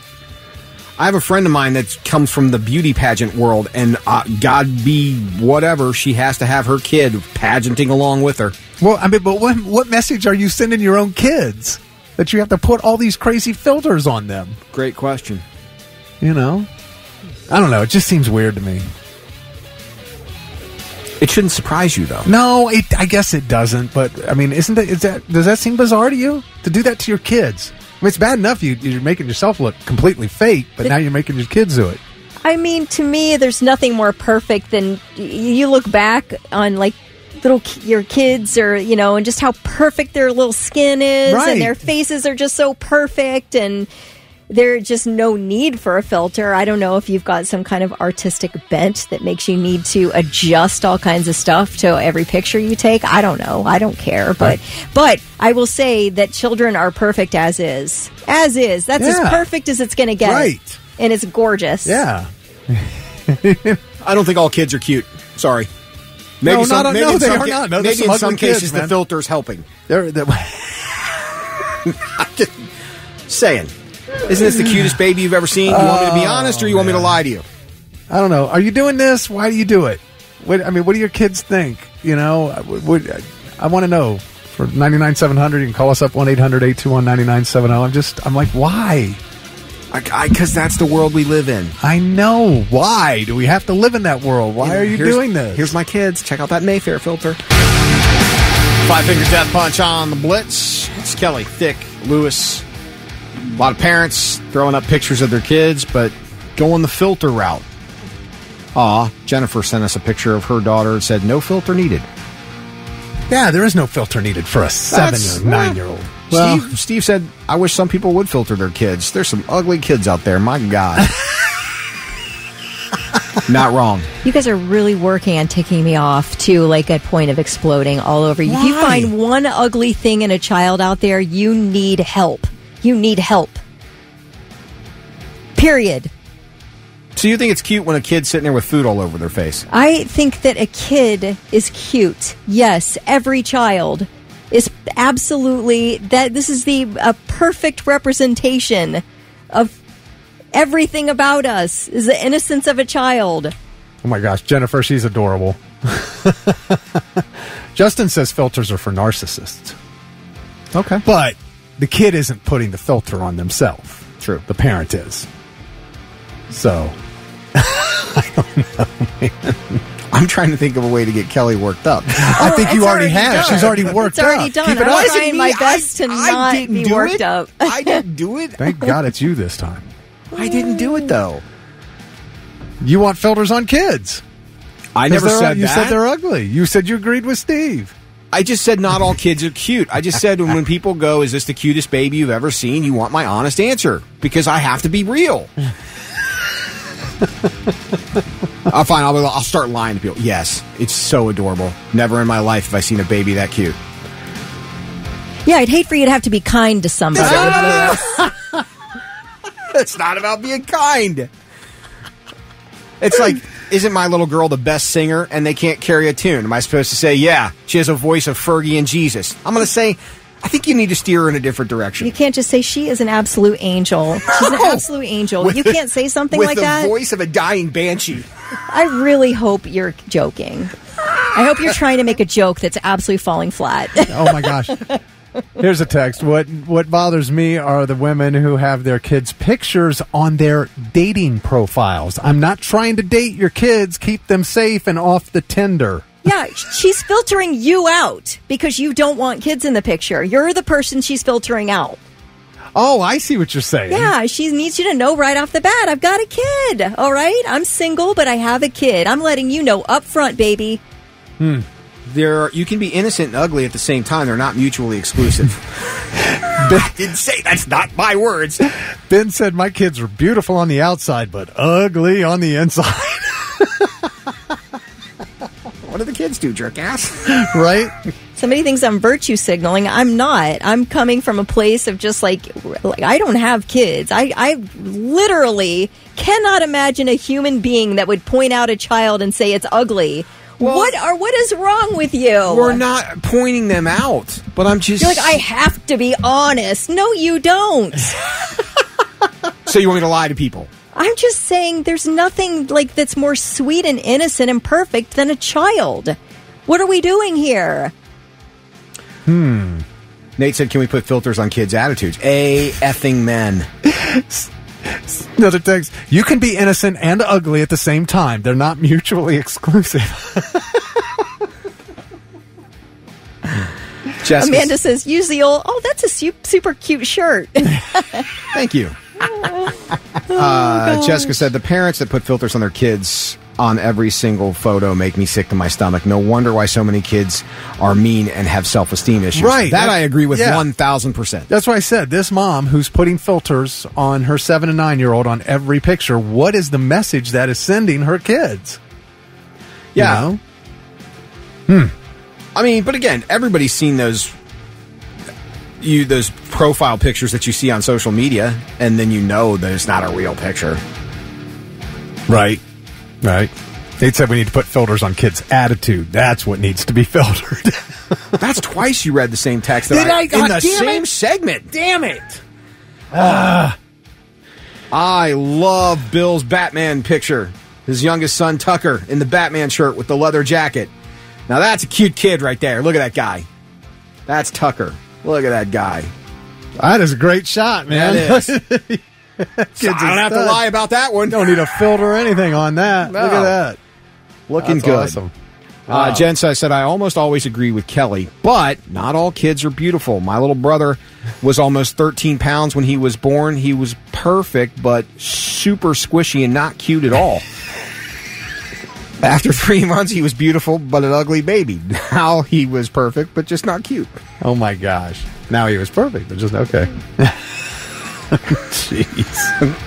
I have a friend of mine that comes from the beauty pageant world, and God be whatever, she has to have her kid pageanting along with her. Well, I mean, but what message are you sending your own kids that you have to put all these crazy filters on them? Great question. You know? I don't know. It just seems weird to me. It shouldn't surprise you, though. No, I guess it doesn't. But I mean, does that seem bizarre to you to do that to your kids? I mean, it's bad enough you're making yourself look completely fake, but now you're making your kids do it. I mean, to me, there's nothing more perfect than you look back on like your kids, or and just how perfect their little skin is, right. And their faces are just so perfect, and there's just no need for a filter. I don't know if you've got some kind of artistic bent that makes you need to adjust all kinds of stuff to every picture you take. I don't know. I don't care. But I will say that children are perfect as is. As is. That's as perfect as it's going to get. Right. And it's gorgeous. Yeah. I don't think all kids are cute. Sorry. Maybe they are not. No, maybe in some cases the filter's helping. They're I'm just saying. Isn't this the cutest baby you've ever seen? You want me to be honest, or you want me to lie to you? I don't know. Are you doing this? Why do you do it? What do your kids think? I want to know. For 99-700, you can call us up 1-800-821-9970. I'm like, why? Because that's the world we live in. I know. Why do we have to live in that world? Why are you doing this? Here's my kids. Check out that Mayfair filter. 5-finger death punch on the Blitz. It's Kelly, Thick, Lewis. A lot of parents throwing up pictures of their kids, but going the filter route. Jennifer sent us a picture of her daughter and said, no filter needed. Yeah, there is no filter needed for a 7 or 9-year-old. Well, Steve said, I wish some people would filter their kids. There's some ugly kids out there. My God. Not wrong. You guys are really working on ticking me off to like a point of exploding all over you. Why? If you find one ugly thing in a child out there, you need help. You need help. Period. So you think it's cute when a kid's sitting there with food all over their face? I think that a kid is cute. Yes, every child is absolutely that. This is a perfect representation of everything about us. Is the innocence of a child. Oh my gosh, Jennifer, she's adorable. Justin says filters are for narcissists. Okay, but the kid isn't putting the filter on themselves. True, the parent is. So. I don't know, man. I'm trying to think of a way to get Kelly worked up. I think you already have. She's already worked up. It's already done. I'm trying my best to not be worked up. I didn't do it. Thank God it's you this time. I didn't do it, though. You want filters on kids. I never said that. You said they're ugly. You said you agreed with Steve. I just said not all kids are cute. I just said when people go, is this the cutest baby you've ever seen? You want my honest answer. Because I have to be real. Fine. I'll start lying to people. Yes, it's so adorable. Never in my life have I seen a baby that cute. Yeah, I'd hate for you to have to be kind to somebody. It's not about being kind. It's like, isn't my little girl the best singer and they can't carry a tune? Am I supposed to say, yeah, she has a voice of Fergie and Jesus? I'm going to say, I think you need to steer her in a different direction. You can't just say she is an absolute angel. She's an absolute angel. You can't say something like that. With the voice of a dying banshee. I really hope you're joking. I hope you're trying to make a joke that's absolutely falling flat. Oh, my gosh. Here's a text. What bothers me are the women who have their kids' pictures on their dating profiles. I'm not trying to date your kids. Keep them safe and off the Tinder. Yeah, she's filtering you out because you don't want kids in the picture. You're the person she's filtering out. Oh, I see what you're saying. Yeah, she needs you to know right off the bat, I've got a kid, all right? I'm single, but I have a kid. I'm letting you know up front, baby. You can be innocent and ugly at the same time. They're not mutually exclusive. I didn't say that's not my words. Ben said my kids are beautiful on the outside, but ugly on the inside. What do the kids do, jerk ass? Right? Somebody thinks I'm virtue signaling. I'm not. I'm coming from a place of just like I don't have kids. I literally cannot imagine a human being that would point out a child and say it's ugly What is wrong with you? We're not pointing them out, but I'm just... You're like, I have to be honest. No, you don't. So you want me to lie to people? I'm just saying there's nothing like that's more sweet and innocent and perfect than a child. What are we doing here? Nate said, can we put filters on kids' attitudes? Effing men. Another text. You can be innocent and ugly at the same time. They're not mutually exclusive. Amanda says, use the old, that's a super cute shirt. Thank you. Jessica said, the parents that put filters on their kids on every single photo make me sick to my stomach. No wonder why so many kids are mean and have self-esteem issues. Right. That I agree with 1,000%. That's why I said this mom who's putting filters on her 7 and 9-year-old on every picture, what is the message that is sending her kids? Yeah. I mean, but again, everybody's seen those profile pictures that you see on social media, and then you know that it's not a real picture. Right. They said we need to put filters on kids' attitude. That's what needs to be filtered. That's twice you read the same text in the same segment. Damn it. I love Bill's Batman picture. His youngest son, Tucker, in the Batman shirt with the leather jacket. Now that's a cute kid right there. Look at that guy. That's Tucker. Look at that guy. That is a great shot, man. That is. So I don't have to lie about that one. Don't need a filter or anything on that. No. Look at that. Looking That's good. Awesome. Wow. Jen said, I almost always agree with Kelly, but not all kids are beautiful. My little brother was almost 13 pounds when he was born. He was perfect, but super squishy and not cute at all. After 3 months, he was beautiful, but an ugly baby. Now he was perfect, but just not cute. Oh, my gosh. Now he was perfect, but just okay. Jeez.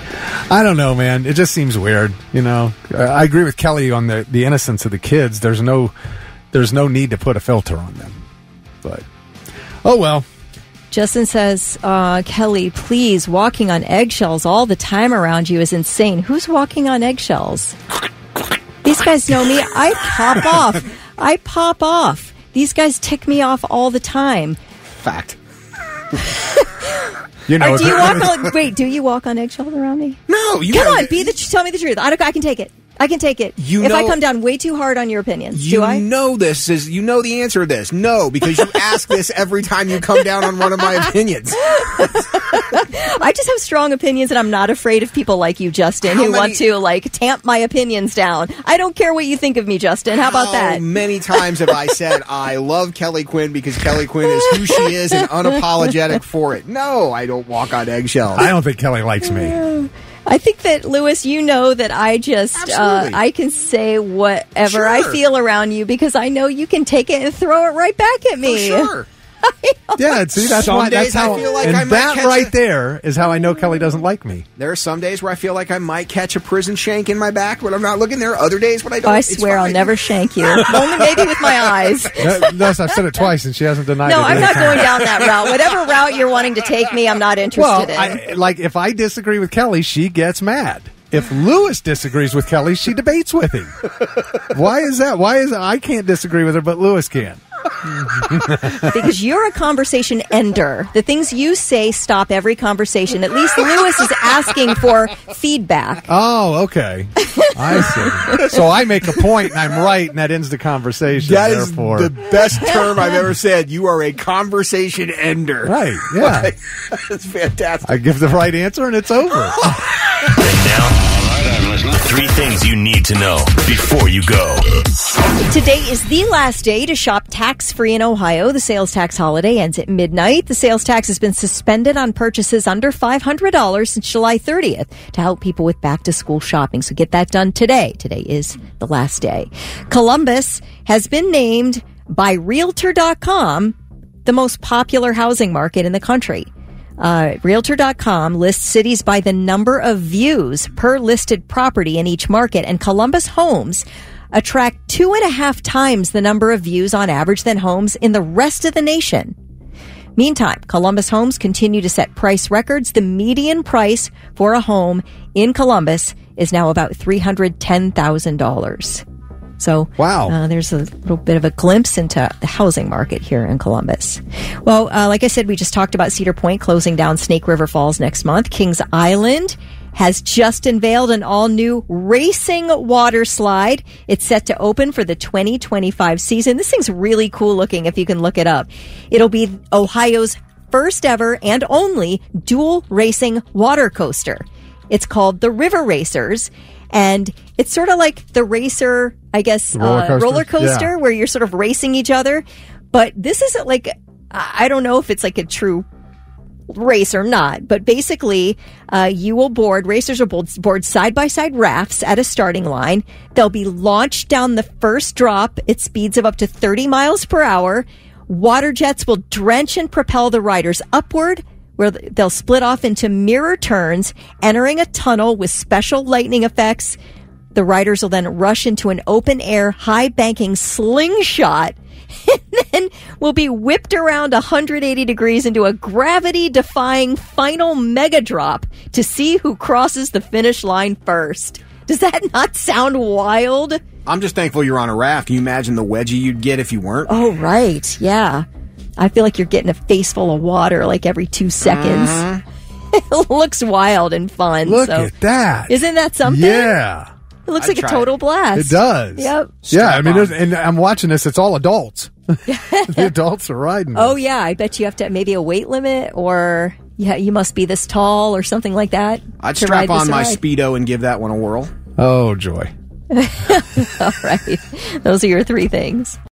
I don't know, man. It just seems weird, you know. I agree with Kelly on the innocence of the kids. There's no need to put a filter on them. But, oh well. Justin says, Kelly, please, walking on eggshells all the time around you is insane. Who's walking on eggshells? These guys know me. I pop off. These guys tick me off all the time. Fact. You know, do you walk on eggshells around me? No, you Come on, tell me the truth. I can take it. I if I come down way too hard on your opinions, do I? You know the answer to this. No, because you ask this every time you come down on one of my opinions. I just have strong opinions, and I'm not afraid of people like you, Justin, who want to tamp my opinions down. I don't care what you think of me, Justin. How about that? How many times have I said I love Kelly Quinn because Kelly Quinn is who she is and unapologetic for it? No, I don't walk on eggshells. I don't think Kelly likes me. I think that, Lewis, you know that I just, I can say whatever I feel around you because I know you can take it and throw it right back at me. For sure. Yeah, see, that's how. I feel like and that right there is how I know Kelly doesn't like me. There are some days where I feel like I might catch a prison shank in my back when I'm not looking. There are other days when I don't. I swear I'll never shank you. Only maybe with my eyes. I've said it twice and she hasn't denied it. No, I'm not going down that route. Whatever route you're wanting to take me, I'm not interested in. If I disagree with Kelly, she gets mad. If Lewis disagrees with Kelly, she debates with him. Why is that? I can't disagree with her, but Lewis can? Because you're a conversation ender. The things you say stop every conversation. At least Lewis is asking for feedback. Oh, okay. I see. So I make a point and I'm right, and that ends the conversation. That is the best term I've ever said. You are a conversation ender. Right, yeah. That's fantastic. I give the right answer and it's over. And now, 3 things you need to know before you go. Today is the last day to shop tax-free in Ohio. The sales tax holiday ends at midnight. The sales tax has been suspended on purchases under $500 since July 30th to help people with back-to-school shopping. So get that done today. Today is the last day. Columbus has been named by Realtor.com the most popular housing market in the country. Realtor.com lists cities by the number of views per listed property in each market, and Columbus homes attract 2.5 times the number of views on average than homes in the rest of the nation. Meantime, Columbus homes continue to set price records. The median price for a home in Columbus is now about $310,000. So wow, there's a little bit of a glimpse into the housing market here in Columbus. Well, like I said, we just talked about Cedar Point closing down Snake River Falls next month. Kings Island has just unveiled an all-new racing water slide. It's set to open for the 2025 season. This thing's really cool looking if you can look it up. It'll be Ohio's first ever and only dual racing water coaster. It's called the River Racers, and it's sort of like the Racer, I guess, roller coaster where you're sort of racing each other. But this isn't like, I don't know if it's like a true race or not, but basically racers will board side-by-side rafts at a starting line. They'll be launched down the first drop at speeds of up to 30 miles per hour. Water jets will drench and propel the riders upward, where they'll split off into mirror turns, entering a tunnel with special lightning effects. The riders will then rush into an open-air, high-banking slingshot, and then will be whipped around 180 degrees into a gravity-defying final mega drop to see who crosses the finish line first. Does that not sound wild? I'm just thankful you're on a raft. Can you imagine the wedgie you'd get if you weren't? Oh, right. Yeah. I feel like you're getting a face full of water like every 2 seconds. It looks wild and fun. Look at that. Isn't that something? Yeah. It looks like a total blast. It does. Yep. Yeah, I mean, and I'm watching this. It's all adults. The adults are riding this. Oh, yeah. I bet you have to maybe a weight limit, or you must be this tall or something like that. I'd strap on my Speedo and give that one a whirl. Oh, joy. All right. Those are your 3 things.